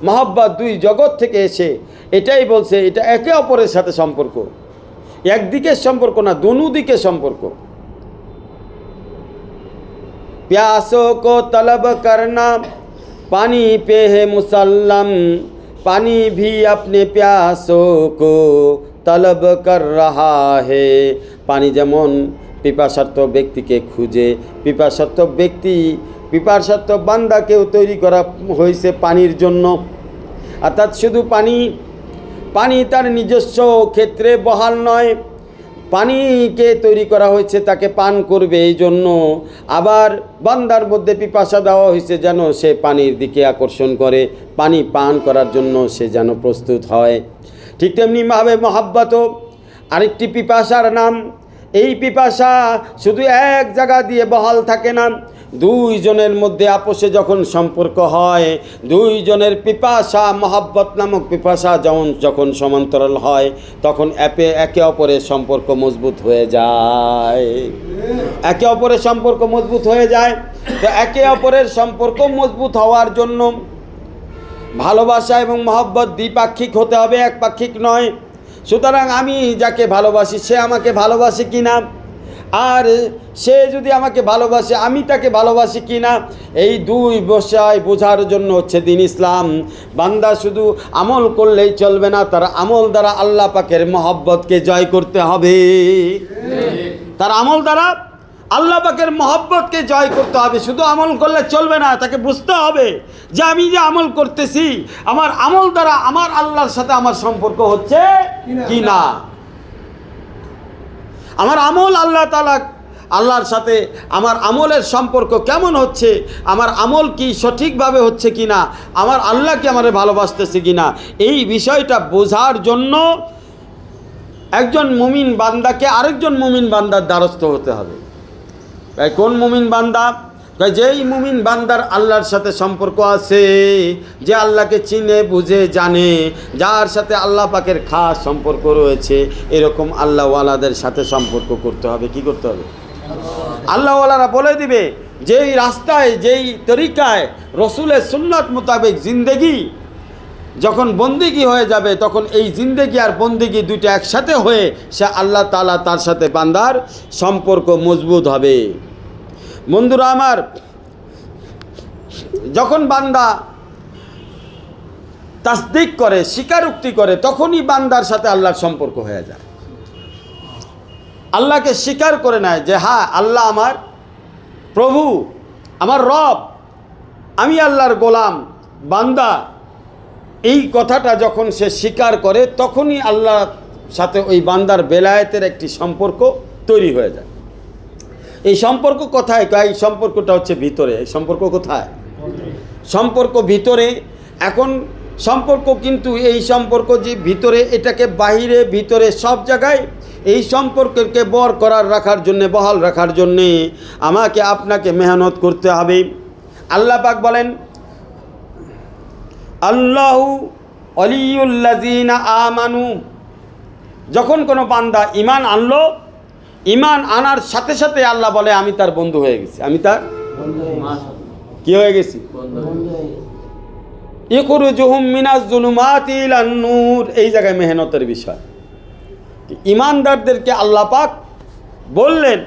मोहब्बत দুই জগৎ থেকে এসে এটাই বলছে, এটা একে অপরের সাথে সম্পর্ক, একদিকের সম্পর্ক না, दोनों দিকের সম্পর্ক। प्यासों को तलब करना पानी पे है मुसल्लम, पानी भी अपने प्यासों को तलब कर रहा है। पानी যেমন পিপাসার্থ ব্যক্তিকে খুঁজে, পিপাসার্থ ব্যক্তি, পিপাসার্থ বান্দাকেও তৈরি করা হয়েছে পানির জন্য। অর্থাৎ শুধু পানি তার নিজস্ব ক্ষেত্রে বহাল নয়, পানিকে তৈরি করা হয়েছে তাকে পান করবে এই জন্য। আবার বান্দার মধ্যে পিপাসা দেওয়া হয়েছে যেন সে পানির দিকে আকর্ষণ করে, পানি পান করার জন্য সে যেন প্রস্তুত হয়। ঠিক তেমনিভাবে মহাব্বতও আরেকটি পিপাসার নাম। এই পিপাসা শুধু এক জায়গা দিয়ে বহাল থাকে না, দুইজনের মধ্যে আপোষে যখন সম্পর্ক হয়, দুইজনের পিপাসা মহাব্বত নামক পিপাসা যখন সমান্তরাল হয়, তখন একে অপরের সম্পর্ক মজবুত হয়ে যায়, একে অপরের সম্পর্ক মজবুত হয়ে যায়। তো একে অপরের সম্পর্ক মজবুত হওয়ার জন্য ভালোবাসা এবং মহব্বত দ্বিপাক্ষিক হতে হবে, একপাক্ষিক নয়। সুতরাং আমি যাকে ভালোবাসি সে আমাকে ভালোবাসে কি না, আর সে যদি আমাকে ভালোবাসে আমি তাকে ভালোবাসি কি না, এই দুই বিষয় বোঝার জন্য হচ্ছে দ্বীন ইসলাম। বান্দা শুধু আমল করলেই চলবে না, তার আমল দ্বারা আল্লাহ পাকের মহব্বতকে জয় করতে হবে। তার আমল দ্বারা আল্লাহ পাকের মহব্বতকে জয় করতে হবে। শুধু আমল করলে চলবে না, তাকে বুঝতে হবে যে আমি যে আমল করতেছি, আমার আমল দ্বারা আমার আল্লাহর সাথে আমার সম্পর্ক হচ্ছে কি না, আমার আমল আল্লাহর সাথে আমার আমলের সম্পর্ক কেমন হচ্ছে, আমার আমল কি সঠিকভাবে হচ্ছে কি না, আমার আল্লাহ কি আমারে ভালোবাসতেছে কি না, এই বিষয়টা বোঝার জন্য একজন মুমিন বান্দাকে আরেকজন মুমিন বান্দার দ্বারস্থ হতে হবে। কোন মুমিন বান্দা? যেই মুমিন বান্দার আল্লাহর সাথে সম্পর্ক আছে, যে আল্লাহকে চিনে বুঝে জানে, যার সাথে আল্লাহ পাকের খাস সম্পর্ক রয়েছে, এরকম আল্লাহওয়ালাদের সাথে সম্পর্ক করতে হবে। কি করতে হবে? আল্লাহওয়ালারা বলে দিবে যেই রাস্তায় যেই তরিকায় রসুলের সুন্নাত মোতাবেক জিন্দেগি যখন বন্দেগি হয়ে যাবে, তখন এই জিন্দেগি আর বন্দেগি দুইটা একসাথে হয়ে সে আল্লাহ তাআলা তার সাথে বান্দার সম্পর্ক মজবুত হবে। বন্ধুরা আমার, যখন বান্দা তাসদিক করে, স্বীকারোক্তি করে, তখনই বান্দার সাথে আল্লাহর সম্পর্ক হয়ে যায়। আল্লাহকে স্বীকার করে নেয় যে হ্যাঁ আল্লাহ আমার প্রভু, আমার রব, আমি আল্লাহর গোলাম বান্দা, এই কথাটা যখন সে স্বীকার করে, তখনই আল্লাহর সাথে ওই বান্দার বেলায়েতের একটি সম্পর্ক তৈরি হয়ে যায়। এই সম্পর্ক কোথায়? এই সম্পর্কটা হচ্ছে ভিতরে। এই সম্পর্ক কোথায়? সম্পর্ক ভিতরে। এখন সম্পর্ক কিন্তু এই সম্পর্ক যে ভিতরে, এটাকে বাহিরে ভিতরে সব জায়গায় এই সম্পর্ককে রাখার জন্যে, বহাল রাখার জন্যে আমাকে আপনাকে মেহনত করতে হবে। আল্লাহ পাক বলেন, আল্লাহু ওয়ালিয়ুল্লাযীনা আমানু। যখন কোনো বান্দা ঈমান আনলো, ঈমান আনার সাথে সাথে আল্লাহ বলে আমি তার বন্ধু হয়ে গেছি, আমি তার কি হয়ে গেছি? ইখরুজুহুম মিনাজ যুলুমাতি ইলান নূর। এই জায়গায় মেহনতের বিষয়। ঈমানদারদেরকে আল্লাহ পাক বললেন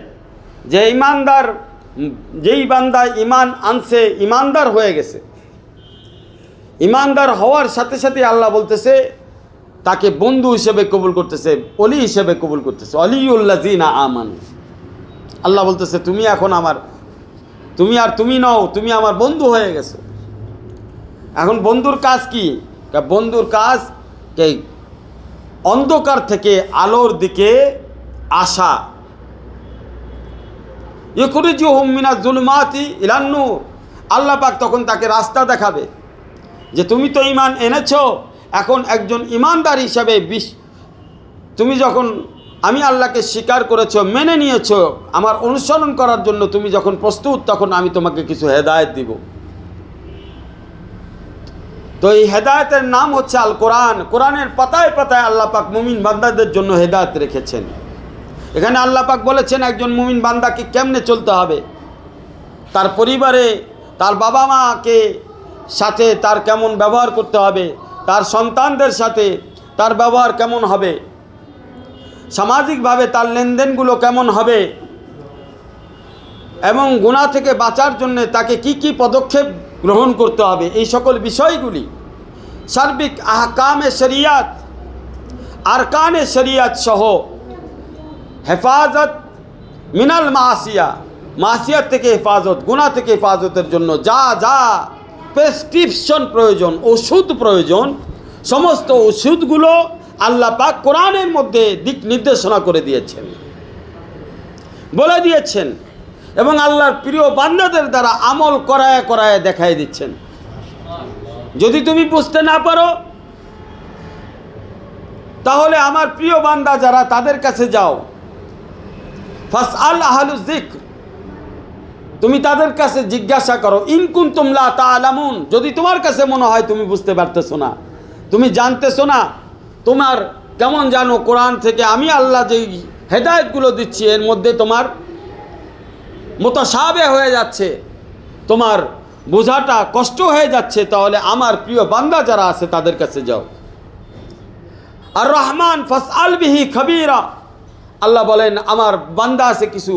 যে ঈমানদার, যেই বান্দা ঈমান আনছে, ঈমানদার হয়ে গেছে, ঈমানদার হওয়ার সাথে সাথে আল্লাহ বলতেছে তাকে বন্ধু হিসেবে কবুল করতেছে, অলি হিসেবে কবুল করতেছে। ওয়ালিয়ুল্লাযীনা আমানু। আল্লাহ বলতেছে তুমি এখন আমার, তুমি আর তুমি নও, তুমি আমার বন্ধু হয়ে গেছো। এখন বন্ধুর কাজ কি? বন্ধুর কাজ এই অন্ধকার থেকে আলোর দিকে আসা। ইখরুজুহুম মিনাজ যুলুমাতি ইলান নূর। আল্লাহ পাক তখন তাকে রাস্তা দেখাবে যে তুমি তো ঈমান এনেছো, এখন একজন ঈমানদার হিসাবে তুমি যখন আমি আল্লাহকে স্বীকার করেছো, মেনে নিয়েছো, আমার অনুসরণ করার জন্য তুমি যখন প্রস্তুত, তখন আমি তোমাকে কিছু হেদায়েত দিব। তো এই হেদায়েতের নাম হচ্ছে আল কোরআন। কোরআনের পাতায় পাতায় আল্লাহ পাক মুমিন বান্দাদের জন্য হেদায়েত রেখেছেন। এখানে আল্লাহ পাক বলেছেন একজন মুমিন বান্দাকে কেমনে চলতে হবে, তার পরিবারে তার বাবা মাকে সাথে তার কেমন ব্যবহার করতে হবে, তার সন্তানদের সাথে তার ব্যবহার কেমন হবে, সামাজিকভাবে তার লেনদেনগুলো কেমন হবে, এবং গুনাহ থেকে বাঁচার জন্য তাকে কি কি পদক্ষেপ গ্রহণ করতে হবে, এই সকল বিষয়গুলি সার্বিক আহকামে শরিয়াত, আরকানে শরিয়াত সহ হেফাজত মিনাল মাসিয়া, মাসিয়াত থেকে হেফাজত, গুনাহ থেকে হেফাজতের জন্য যা যা প্রেসক্রিপশন প্রয়োজন, ওষুধ প্রয়োজন, সমস্ত ওষুধগুলো আল্লাহ পাক কোরআনের মধ্যে দিক নির্দেশনা করে দিয়েছেন, বলে দিয়েছেন, এবং আল্লাহর প্রিয় বান্দাদের দ্বারা আমল করায় করায় দেখাই দিচ্ছেন। যদি তুমি বুঝতে না পারো, তাহলে আমার প্রিয় বান্দা যারা, তাদের কাছে যাও, ফাসআল আহলুয যিকর, তুমি তাদের কাছে জিজ্ঞাসা করো, ইন কুনতুম লা তা'লামুন, যদি তোমার কাছে মনে হয় তুমি বুঝতে পারতেছো না, তুমি জানতেছো না, তোমার কেমন জানো কোরআন থেকে আমি আল্লাহ যে হেদায়েতগুলো দিচ্ছি এর মধ্যে তোমার মুতাশাবিহ হয়ে যাচ্ছে, তোমার বোঝাটা কষ্ট হয়ে যাচ্ছে, তাহলে আমার প্রিয় বান্দা যারা আছে তাদের কাছে যাও। আর রহমান ফাসআল বিহি খাবীরা, আল্লাহ বলেন আমার বান্দা আছে কিছু,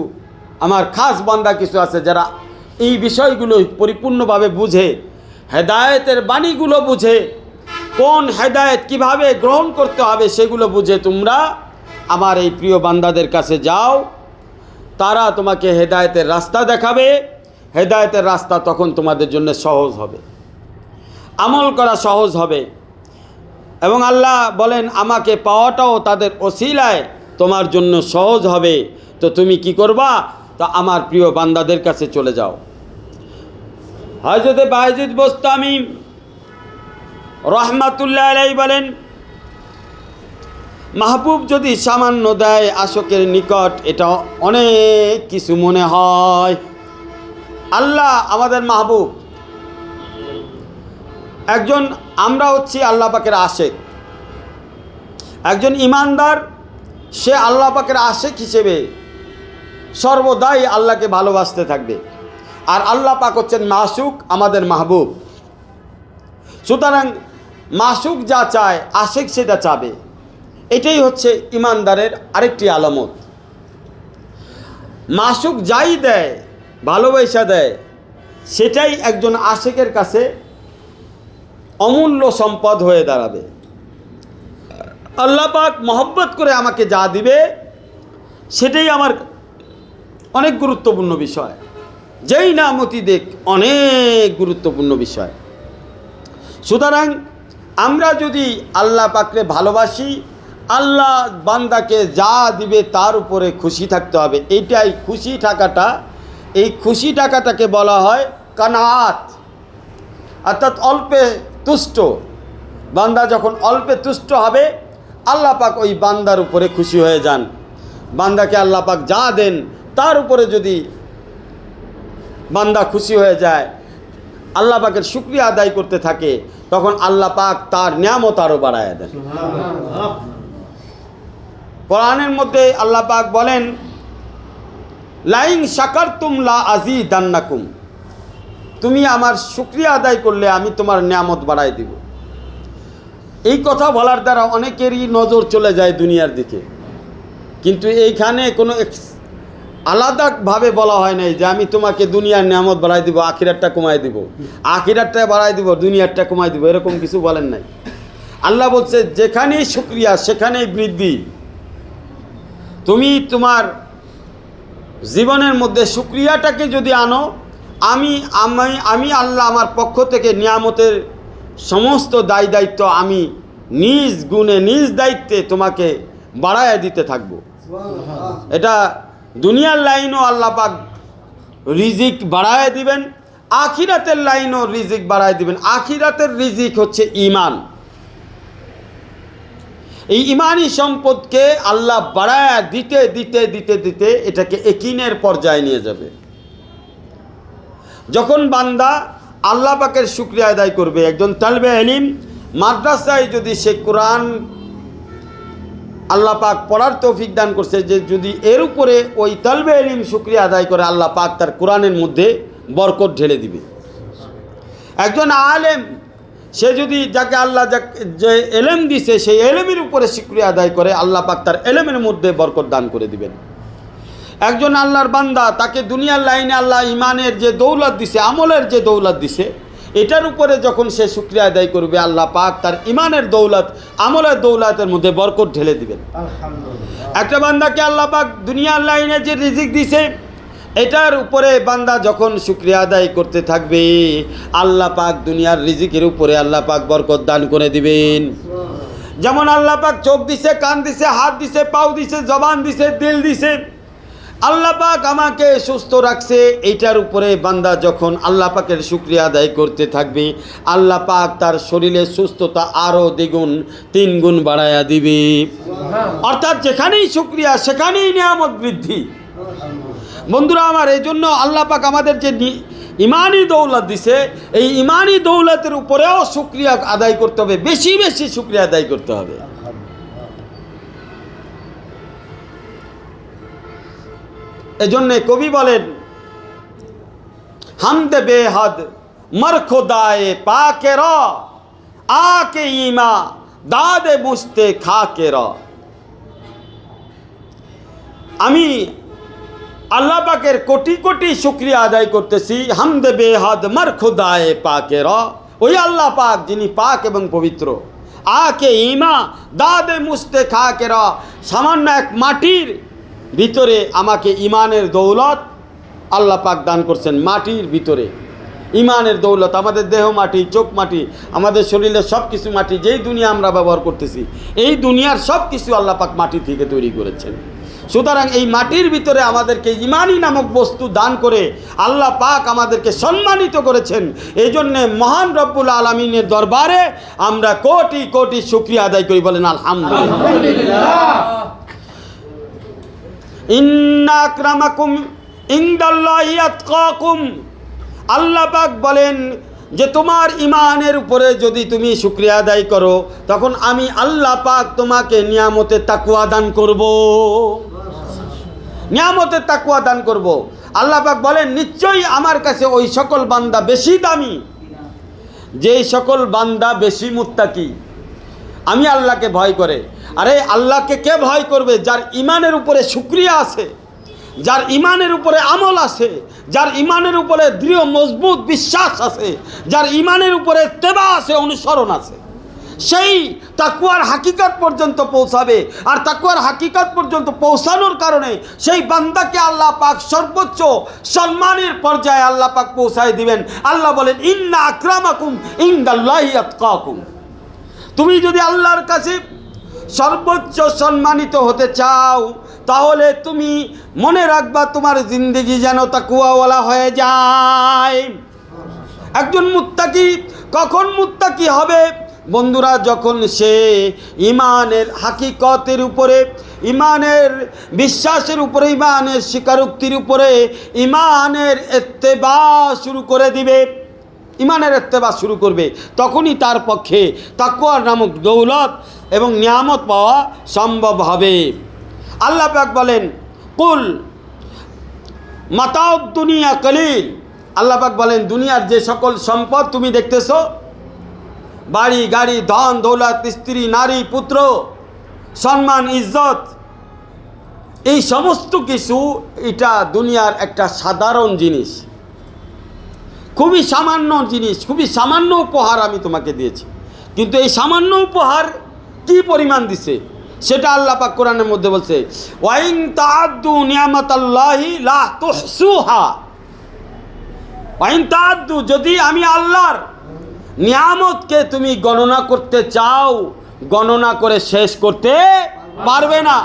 আমার খাস বান্দা কিছু আছে যারা এই বিষয়গুলো পরিপূর্ণভাবে বুঝে, হেদায়েতের বাণীগুলো বুঝে, কোন হেদায়েত কিভাবে গ্রহণ করতে হবে সেগুলো বুঝে তোমরা আমার এই প্রিয় বান্দাদের কাছে যাও, তারা তোমাকে হেদায়েতের রাস্তা দেখাবে। হেদায়েতের রাস্তা তখন তোমাদের জন্য সহজ হবে, আমল করা সহজ হবে, এবং আল্লাহ বলেন আমাকে পাওয়াটাও তাদের ওসিলায় তোমার জন্য সহজ হবে। তো তুমি কি করবা? তা আমার প্রিয় বান্দাদের কাছে চলে যাও। হযরত বায়জিদ বোস্তামি রহমাতুল্লাহ আলাইহি বলেন, মাহবুব যদি সামান্য দেয় আশকের নিকট, এটা অনেক কিছু মনে হয়। আল্লাহ আমাদের মাহবুব, একজন আমরা হচ্ছি আল্লাহ পাকের আশেক। একজন ইমানদার সে আল্লাহ পাকের আশেক হিসেবে সর্বদাই আল্লাহকে ভালোবাসতে থাকবে, আর আল্লাহ পাক হচ্ছেন মাসুক, আমাদের মাহবুব। সুতরাং মাসুক যা চায় আশেক সেটা চাবে, এটাই হচ্ছে ইমানদারের আরেকটি আলামত। মাসুক যাই দেয়, ভালোবাসা দেয়, সেটাই একজন আশেকের কাছে অমূল্য সম্পদ হয়ে দাঁড়াবে। আল্লাহ পাক মহব্বত করে আমাকে যা দিবে সেটাই আমার অনেক গুরুত্বপূর্ণ বিষয়, যেই নামতি দেখ অনেক গুরুত্বপূর্ণ বিষয়। সুতরাং আমরা যদি আল্লাহ পাককে ভালোবাসি, আল্লাহ বান্দাকে যা দিবে তার উপরে খুশি থাকতে হবে। এইটাই খুশি থাকাটা, এই খুশি থাকাটাকে বলা হয় কানাআত, অর্থাৎ অল্পে তুষ্ট। বান্দা যখন অল্পে তুষ্ট হবে, আল্লাহ পাক ওই বান্দার উপরে খুশি হয়ে যান। বান্দাকে আল্লাহ পাক যা দেন তার উপরে যদি বান্দা খুশি হয়ে যায়, আল্লাহ পাকের শুকরিয়া আদায় করতে থাকে, তখন আল্লাহ পাক তার নিয়ামত আরও বাড়ায় দেন। কোরআনের মধ্যে আল্লাহ পাক বলেন, লাইন শাকারতুম লা আযীদান্নাকুম, তুমি আমার শুকরিয়া আদায় করলে আমি তোমার নিয়ামত বাড়াই দিব। এই কথা বলার দ্বারা অনেকেরই নজর চলে যায় দুনিয়ার দিকে, কিন্তু এইখানে কোনো আলাদাভাবে বলা হয় নাই যে আমি তোমাকে দুনিয়ার নিয়ামত বাড়াই দিব, আখিরাতটা কমাই দিব, আখিরাতটা বাড়াই দিব, দুনিয়ারটা কমাই দিব, এরকম কিছু বলেন নাই। আল্লাহ বলছে যেখানেই শুকরিয়া সেখানেই বৃদ্ধি। তুমি তোমার জীবনের মধ্যে শুকরিয়াটাকে যদি আনো, আমি আল্লাহ আমার পক্ষ থেকে নিয়ামতের সমস্ত দায় দায়িত্ব আমি নিজ গুণে নিজ দায়িত্বে তোমাকে বাড়ায়া দিতে থাকবো। এটা দুনিয়ার লাইনও আল্লাহ পাক রিজিক বাড়ায় দিবেন, আখিরাতের লাইনও রিজিক বাড়ায় দিবেন। আখিরাতের রিজিক হচ্ছে ঈমান। এই ইমানি সম্পদকে আল্লাহ বাড়ায়া দিতে দিতে দিতে দিতে এটাকে ইয়াকিনের পর্যায়ে নিয়ে যাবে। যখন বান্দা আল্লাহ পাকের শুকরিয়া আদায় করবে, একজন তালবে ইলম মাদ্রাসায় যদি সে কোরআন আল্লাহ পাক পড়ার তৌফিক দান করছে, যে যদি এর উপরে ওই তালবে ইলম শুকরিয়া আদায় করে আল্লাহ পাক তার কোরআনের মধ্যে বরকত ঢেলে দিবে। একজন আলেম সে যদি যাকে আল্লাহ যে এলেম দিছে সেই এলেমের উপরে শুকরিয়া আদায় করে আল্লাহ পাক তার এলেমের মধ্যে বরকত দান করে দিবেন। একজন আল্লাহর বান্দা তাকে দুনিয়ার লাইনে আল্লাহ ইমানের যে দৌলত দিছে, আমলের যে দৌলত দিছে, এটার উপরে যখন সে শুকরিয়া আদায় করবে আল্লাহ পাক তার ইমানের দৌলত, আমলের দৌলতের মধ্যে বরকত ঢেলে দিবেন। একটা বান্দাকে আল্লাহ পাক দুনিয়ার লাইনে যে রিজিক দিছে এটার উপরে বান্দা যখন শুকরিয়া আদায় করতে থাকবে আল্লাহ পাক দুনিয়ার রিজিকের উপরে আল্লাহ পাক বরকত দান করে দিবেন। যেমন আল্লাহ পাক চোখ দিছে, কান দিছে, হাত দিছে, পাও দিছে, জবান দিছে, দিল দিছে, আল্লাহ পাক আমাকে সুস্থ রাখছে, এইটার উপরে বান্দা যখন আল্লাহ পাকের শুকরিয়া আদায় করতে থাকবে আল্লাহ পাক তার শরীরের সুস্থতা আরও দ্বিগুণ তিনগুণ বাড়ায়া দিবে। অর্থাৎ যেখানেই শুকরিয়া সেখানেই নিয়ামত বৃদ্ধি। বন্ধুরা আমার, এই জন্য আল্লাহ পাক আমাদের যে ইমানি দৌলত দিছে এই ইমানি দৌলতের উপরেও শুকরিয়া আদায় করতে হবে, বেশি বেশি শুকরিয়া আদায় করতে হবে। এজন্যে কবি বলেন, হামদে বেহদ মর খোদায়ে পাকে র আকে ইমা দাদে মুস্তে খাকে র। আমি আল্লাহ পাকের কোটি কোটি শুকরিয়া আদায় করতেছি। হামদে বেহদ মর খোদায়ে পাকে র, ওই আল্লাহ পাক যিনি পাক এবং পবিত্র। আকে ইমা দাদে মুস্তে খাকে র, সামান্য এক মাটির ভিতরে আমাকে ইমানের দৌলত আল্লাহ পাক দান করছেন। মাটির ভিতরে ইমানের দৌলত, আমাদের দেহ মাটি, চোখ মাটি, আমাদের শরীরের সব কিছু মাটি, যেই দুনিয়া আমরা ব্যবহার করতেছি এই দুনিয়ার সব কিছু আল্লাহ পাক মাটি থেকে তৈরি করেছেন। সুতরাং এই মাটির ভিতরে আমাদেরকে ইমানি নামক বস্তু দান করে আল্লাহ পাক আমাদেরকে সম্মানিত করেছেন। এই জন্যে মহান রব্বুল আলামিনের দরবারে আমরা কোটি কোটি শুকরিয়া আদায় করি, বলেন আলহামদুলিল্লাহ। ইন্না আকরামাকুম ইনদাল্লাহি আতকাকুম, আল্লাহ পাক বলেন যে তোমার ইমানের উপরে যদি তুমি শুকরিয়া আদায় করো তখন আমি আল্লাহ পাক তোমাকে নিয়ামতে তাকওয়া দান করব, নিয়ামতে তাকওয়া দান করব। আল্লাহ পাক বলেন নিশ্চয়ই আমার কাছে ওই সকল বান্দা বেশি দামি যেই সকল বান্দা বেশি মুত্তাকি, আমি আল্লাহকে ভয় করে। আরে আল্লাহকে কে ভয় করবে? যার ইমানের উপরে শুকরিয়া আছে, যার ইমানের উপরে আমল আছে, যার ইমানের উপরে দৃঢ় মজবুত বিশ্বাস আছে, যার ইমানের উপরে ইত্তেবা আছে, অনুসরণ আছে, সেই তাকওয়ার হাকিকত পর্যন্ত পৌঁছাবে। আর তাকওয়ার হাকিকত পর্যন্ত পৌঁছানোর কারণে সেই বান্দাকে আল্লাহ পাক সর্বোচ্চ সম্মানের পর্যায়ে আল্লাহ পাক পৌঁছায় দিবেন। আল্লাহ বলেন ইন্না আকরামাকুম ইনদাল্লাহি আতকাকুম। তুমি যদি আল্লাহর কাছে সর্বোচ্চ সম্মানিত হতে চাও তাহলে তুমি মনে রাখবা তোমার জিন্দেগি যেন তাকওয়াওয়ালা হয়ে যায়। একজন মুত্তাকি কখন মুত্তাকি হবে বন্ধুরা? যখন সে ইমানের হাকিকতের উপরে, ইমানের বিশ্বাসের উপরে, ইমানের স্বীকারোক্তির উপরে ইমানের ইত্তেবা শুরু করে দিবে, ইমানের ইত্তেবা শুরু করবে, তখনই তার পক্ষে তাকওয়া নামক দৌলত এবং নিয়ামত পাওয়া সম্ভব হবে। আল্লাহ পাক বলেন কুল মাতাউদ দুনিয়া কলিল, আল্লাহ পাক বলেন দুনিয়ার যে সকল সম্পদ তুমি দেখতেছো, বাড়ি গাড়ি, ধন দৌলত, স্ত্রী নারী পুত্র, সম্মান ইজ্জত, এই সমস্ত কিছু এটা দুনিয়ার একটা সাধারণ জিনিস, খুবই সামান্য জিনিস, খুবই সামান্য উপহার আমি তোমাকে দিয়েছি। কিন্তু এই সামান্য উপহার কি পরিমাণ দিছে সেটা আল্লাহ পাক কোরআনের মধ্যে বলছে ওয়াইন তাআদ্দু নিয়ামাতাল্লাহি লা তুহসুহা। ওয়াইন তাআদ্দু, যদি আমি আল্লাহর নিয়ামতকে তুমি গণনা করতে চাও গণনা করে শেষ করতে পারবে না।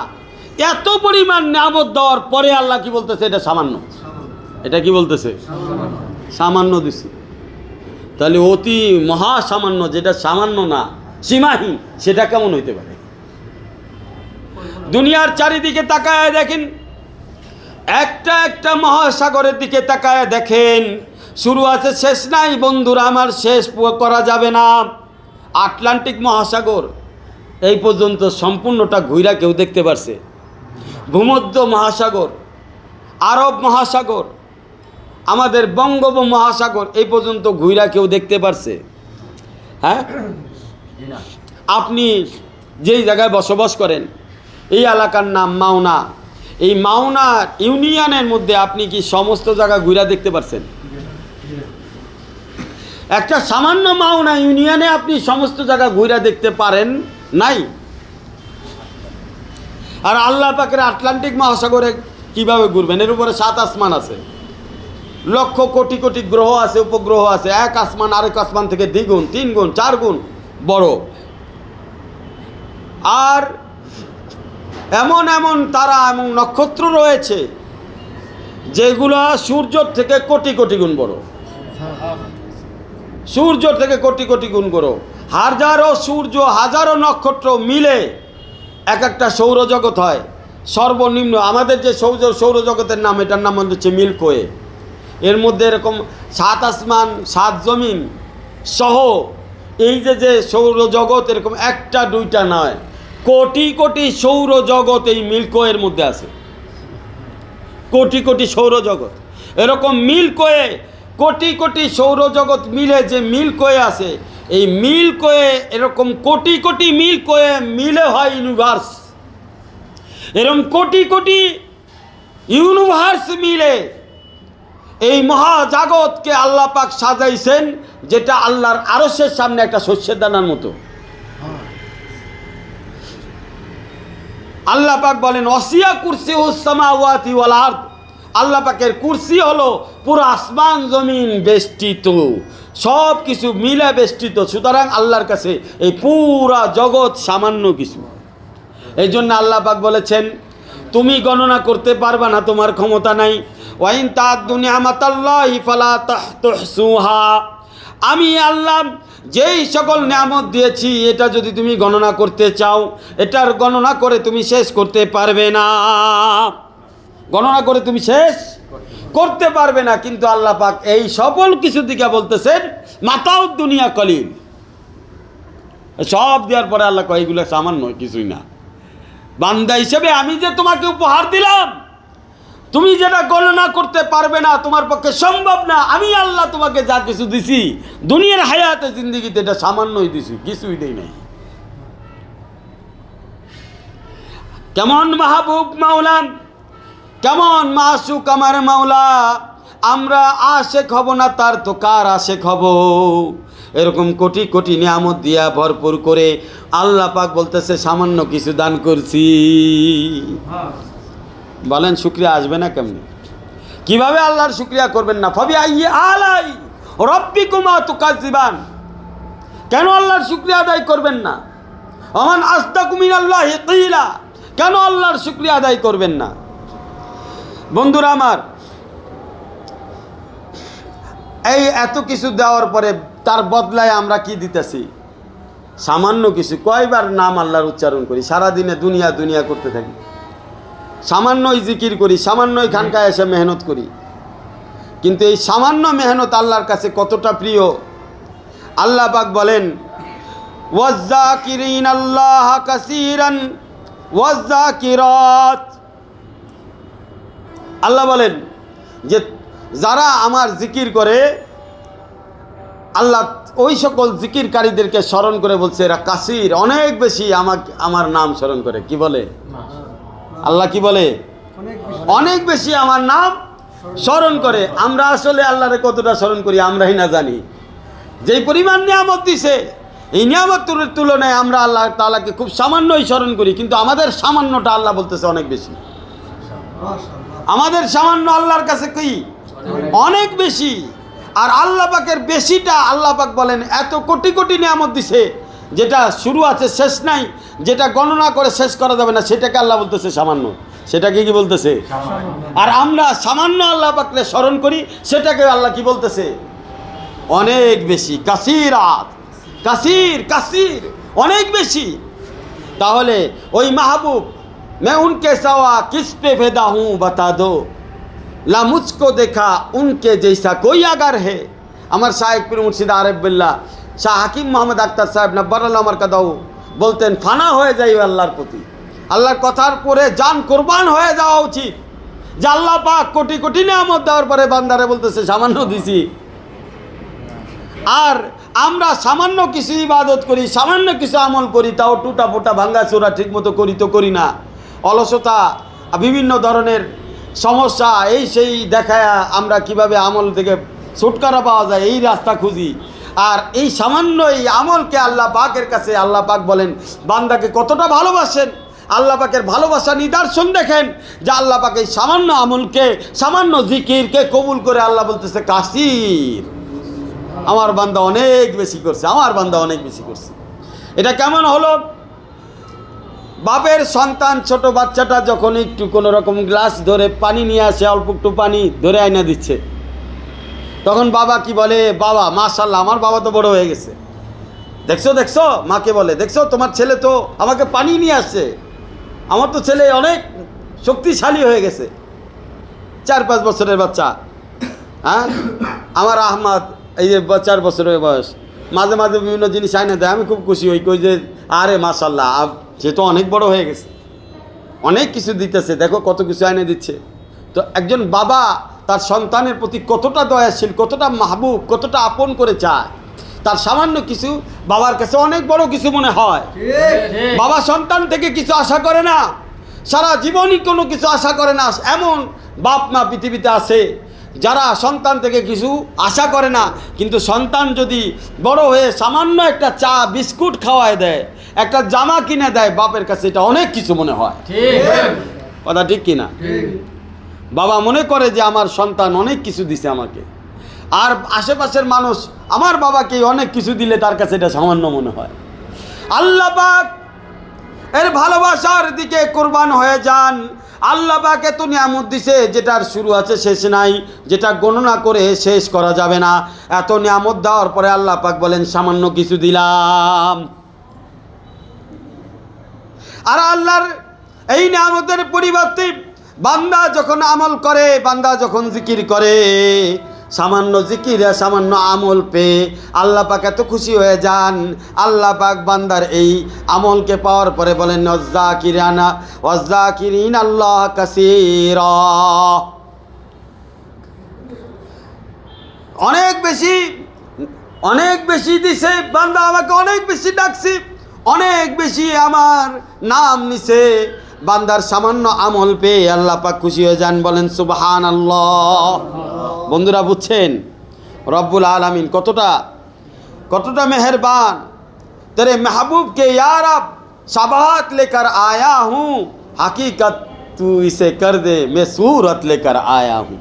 এত পরিমাণ নিয়ামত দেওয়ার পরে আল্লাহ কি বলতেছে? এটা সামান্য। এটা কি বলতেছে? সামান্য দিছি। তাহলে অতি মহা সামান্য, যেটা সামান্য না, সীমাহীন, সেটা কেমন হইতে পারে? দুনিয়ার চারিদিকে তাকায় দেখেন, একটা একটা মহাসাগরের দিকে তাকায় দেখেন, শুরু আছে শেষ নাই বন্ধুরা আমার, শেষ করা যাবে না। আটলান্টিক মহাসাগর এই পর্যন্ত সম্পূর্ণটা ঘুরা কেউ দেখতে পারছে। ভূমধ্য মহাসাগর, আরব মহাসাগর, আমাদের বঙ্গোপ মহাসাগর এই পর্যন্ত ঘুরা কেউ দেখতে পারছে? হ্যাঁ, আপনি যেই জায়গায় বসবাস করেন এই এলাকার নাম মাওনা, এই মাওনা ইউনিয়নের মধ্যে আপনি কি সমস্ত জায়গা ঘুরা দেখতে পারছেন? একটা সামান্য মাওনা ইউনিয়নে আপনি সমস্ত জায়গা ঘুরা দেখতে পারেন নাই। আর আল্লাহ পাকের আটলান্টিক মহাসাগরে কিভাবে ঘুরবেন? এর উপরে 7 আসমান আছে, লক্ষ কোটি কোটি গ্রহ আছে, উপগ্রহ আছে। এক আসমান আরেক আসমান থেকে দ্বিগুণ, 3 গুণ, 4 গুণ বড়। আর এমন এমন তারা এবং নক্ষত্র রয়েছে যেগুলো সূর্যর থেকে কোটি কোটি গুণ বড়, সূর্য থেকে কোটি কোটি গুণ বড়। হাজারো সূর্য, হাজারো নক্ষত্র মিলে এক একটা সৌরজগৎ হয়। সর্বনিম্ন আমাদের যে সৌরজগতের নাম, এটার নাম হচ্ছে মিল্কওয়ে। এর মধ্যে এরকম 7 আসমান 7 জমিন সহ এই যে সৌরজগৎ, এরকম একটা দুইটা নয়, কোটি কোটি সৌরজগৎ এই মিল্কওয়ের মধ্যে আছে। কোটি কোটি সৌরজগৎ, এরকম মিল্কওয়ে, কোটি কোটি সৌরজগৎ মিলে যে মিল্কওয়ে আছে, এই মিল্কওয়ে এরকম কোটি কোটি মিল্কওয়ে মিলে হয় ইউনিভার্স। এরকম কোটি কোটি ইউনিভার্স মিলে এই মহাজাগতকে আল্লাহ পাক সাজাইছেন, যেটা আল্লাহর আরশের সামনে একটা শস্যের দানার মতো। আল্লাহ পাক বলেন ওয়াসিয়া কুরসিউস সামাওয়াতি ওয়াল আরদ, আল্লাহ পাকের কুরসি হলো পুরো আসমান জমিন বেষ্টিত, সব কিছু মিলে বেষ্টিত। সুতরাং আল্লাহর কাছে এই পুরা জগৎ সামান্য কিছু। এই জন্য আল্লাহ পাক বলেছেন তুমি গণনা করতে পারবা না, তোমার ক্ষমতা নাই। ওয়াইন তা'আদ্দু নি'মাতাল্লাহি ফালা তুহসুহা, আমি আল্লাহ যেই সকল নিয়ামত দিয়েছি এটা যদি তুমি গণনা করতে চাও, এটার গণনা করে তুমি শেষ করতে পারবে না, গণনা করে তুমি শেষ করতে পারবে না। কিন্তু আল্লাহ পাক এই সকল কিছু দিকে বলতেছেন মাতাউদ দুনিয়া কলিল, সব দেওয়ার পরে আল্লাহ কয় এগুলো সামান্য কিছুই না। বান্দা হিসেবে আমি যে তোমাকে উপহার দিলাম, তুমি যেটা গণনা করতে পারবে না, তোমার পক্ষে সম্ভব না, আমি আল্লাহ তোমাকে যা কিছু দিছি দুনিয়ার হায়াতে জিন্দিগিতে, এটা সামান্যই দিছি, কিছুই দেই নাই। কেমন মাহবুব মাওলা, কেমন মাসুক আমার মাওলা, আমরা আশেক হব না তার তো কার আশেক হব? এরকম কোটি কোটি নিয়ামত দিয়া ভরপুর করে আল্লাহ পাক বলতেছে সামান্য কিছু দান করছি। বলেন শুকরিয়া আসবে না কেমনি? কিভাবে আল্লাহর শুকরিয়া করবেন না? ফাবি আইয়ি আলাই রাব্বিকুমা তুকাজ্জিবান, কেন আল্লাহর শুকরিয়া আদায় করবেন না? ওমান আসদাকু মিনাল্লাহি কিলা, কেন আল্লাহর শুকরিয়া আদায় করবেন না? বন্ধুরা আমার, এই এত কিছু দেওয়ার পরে তার বদলায় আমরা কি দিতেছি? সামান্য কিছু। কয়বার নাম আল্লাহর উচ্চারণ করি সারাদিনে, দুনিয়া দুনিয়া করতে থাকি, সামান্যই জিকির করি, সামান্যই খানকায় এসে মেহনত করি, কিন্তু এই সামান্য মেহনত আল্লাহর কাছে কতটা প্রিয়। আল্লাহ পাক বলেন ওয়াজ্জাকিরিন আল্লাহ কাসীরান ওয়াজ্জাকিরাত, আল্লাহ বলেন যে যারা আমার জিকির করে, আল্লাহ ওই সকল জিকিরকারীদেরকে স্মরণ করে বলছে এরা কাসির, অনেক বেশি আমার নাম স্মরণ করে। কি বলে আল্লাহ? কি বলে? অনেক বেশি আমার নাম স্মরণ করে। আমরা আসলে আল্লাহরে কতটা স্মরণ করি আমরাই না জানি। যেই পরিমাণ নিয়ামত দিছে, এই নিয়ামতের তুলনায় আমরা আল্লাহ তাআলাকে খুব সামান্যই স্মরণ করি, কিন্তু আমাদের সামান্যটা আল্লাহ বলতেছে অনেক বেশি। আমাদের সামান্য আল্লাহর কাছে কি অনেক বেশি। আর আল্লাহ পাকের বেশিটা আল্লাহ পাক বলেন এত কোটি কোটি নিয়ামত দিছে, যেটা শুরু আছে শেষ নাই, যেটা গণনা করে শেষ করা যাবে না, সেটাকে আল্লাহ বলতেছে সামান্য। সেটাকে কি বলতেছে? আর আমরা সামান্য আল্লাহ পাককে স্মরণ করি, সেটাকে আল্লাহ কি বলতেছে? অনেক বেশি। কাসিরাত, কাসির কাসির, অনেক বেশি। তাহলে ওই মাহবুব मैं उनके सवा किस पे फिदा हूँ बता दो, ला मुझको देखा उनके जैसा कोई अगर है। আমার শায়েখ পীর মুর্শিদ আরেফ বিল্লাহ শাহ হাকিম মোহাম্মদ আক্তার সাহেব নব্বরুল্লাহ মারকাদাহু বলতেন, ফানা হয়ে যাই আল্লাহর প্রতি, আল্লাহর কথার পরে জান কোরবান হয়ে যাওয়া উচিত। যে আল্লাহ পাক কোটি কোটি নিয়ামত দেওয়ার পরে বান্দারে বলতেছে সামান্য দিছি, আর আমরা সামান্য কিছু ইবাদত করি, সামান্য কিছু আমল করি, তাও টুটা পোটা ভাঙ্গা চোরা ঠিক মতো করি তো করি না। অলসতা, বিভিন্ন ধরনের সমস্যা, এই সেই দেখায় আমরা কিভাবে আমল থেকে ছুটকারা পাওয়া যায় এই রাস্তা খুঁজি। আর এই সামান্য এই আমলকে আল্লাহ পাকের কাছে আল্লাহ পাক বলেন বান্দাকে কতটা ভালোবাসেন। আল্লাহ পাকের ভালোবাসা নিদর্শন দেখেন যে আল্লাহ পাক এই সামান্য আমলকে, সামান্য জিকিরকে কবুল করে আল্লাহ বলতেছে কাসির, আমার বান্দা অনেক বেশি করছে, আমার বান্দা অনেক বেশি করছে। এটা কেমন হলো? বাপের সন্তান ছোট বাচ্চাটা যখন একটু কোনো রকম গ্লাস ধরে পানি নিয়ে আসে, অল্প একটু পানি ধরে আয়না দিচ্ছে, তখন বাবা কি বলে, বাবা মাশাআল্লাহ আমার বাবা তো বড় হয়ে গেছে, দেখছো দেখছো, মাকে বলে দেখছো তোমার ছেলে তো আমাকে পানি নিয়ে আসছে, আমার তো ছেলে অনেক শক্তিশালী হয়ে গেছে। 4-5 বছরের বাচ্চা, হ্যাঁ আমার আহমদ এই যে 4 বছরের বয়স, মাঝে মাঝে বিভিন্ন জিনিস আইনে দেয়, আমি খুব খুশি হই, কই যে আরে মাশাআল্লাহ সে তো অনেক বড় হয়ে গেছে, অনেক কিছু দিতেছে, দেখো কত কিছু আইনে দিচ্ছে। তো একজন বাবা তার সন্তানের প্রতি কতটা দয়াশীল, কতটা মাহবুব, কতটা আপন করে চায়, তার সামান্য কিছু বাবার কাছে অনেক বড় কিছু মনে হয়। বাবা সন্তান থেকে কিছু আশা করে না, সারা জীবনই কোনো কিছু আশা করে না। এমন বাপ মা পৃথিবীতে আছে যারা সন্তান থেকে কিছু আশা করে না, কিন্তু সন্তান যদি বড় হয়ে সামান্য একটা চা বিস্কুট খাওয়ায় দেয়, একটা জামা কিনে দেয়, বাপের কাছে এটা অনেক কিছু মনে হয়। কথা ঠিক কিনা? বাবা মনে করে যে আমার সন্তান অনেক কিছু দিছে আমাকে, আর আশেপাশের মানুষ আমার বাবাকে অনেক কিছু দিলে তার কাছে এটা সামান্য মনে হয়। আল্লাহ পাক এর ভালোবাসার দিকে কুরবান হয়ে যান। আল্লাহ পাক এত নিয়ামত দিছে যেটার শুরু আছে শেষ নাই, যেটা গণনা করে শেষ করা যাবে না। এত নিয়ামত দেওয়ার পরে আল্লাহ পাক বলেন সামান্য কিছু দিলাম। আর আল্লাহর এই নিয়ামতের পরিবর্তে বান্দা যখন আমল করে, বান্দা যখন জিকির করে, সামান্য জিকিরে সামান্য আমল পেয়ে আল্লাহ পাক এত খুশি হয়ে যান। আল্লাহ পাক বান্দার এই আমলকে পাওয়ার পরে বলেন ওয়াজ্জাকিরিন আল্লাহ কাসীরা, অনেক বেশি দিছে বান্দা, আমাকে অনেক বেশি ডাকছি, অনেক বেশি আমার নাম নিছে। বান্দার সামান্য আমল পেয়ে আল্লাহ পাক খুশি হয়ে যান, বলেন সুবহানাল্লাহ। বন্ধুরা বুঝছেন রব্বুল আলামিন কতটা মেহেরবান। तेरे महबूब के या रब शबाहत लेकर आया हूँ, हकीकत तू इसे कर दे मैं सूरत लेकर आया हूँ।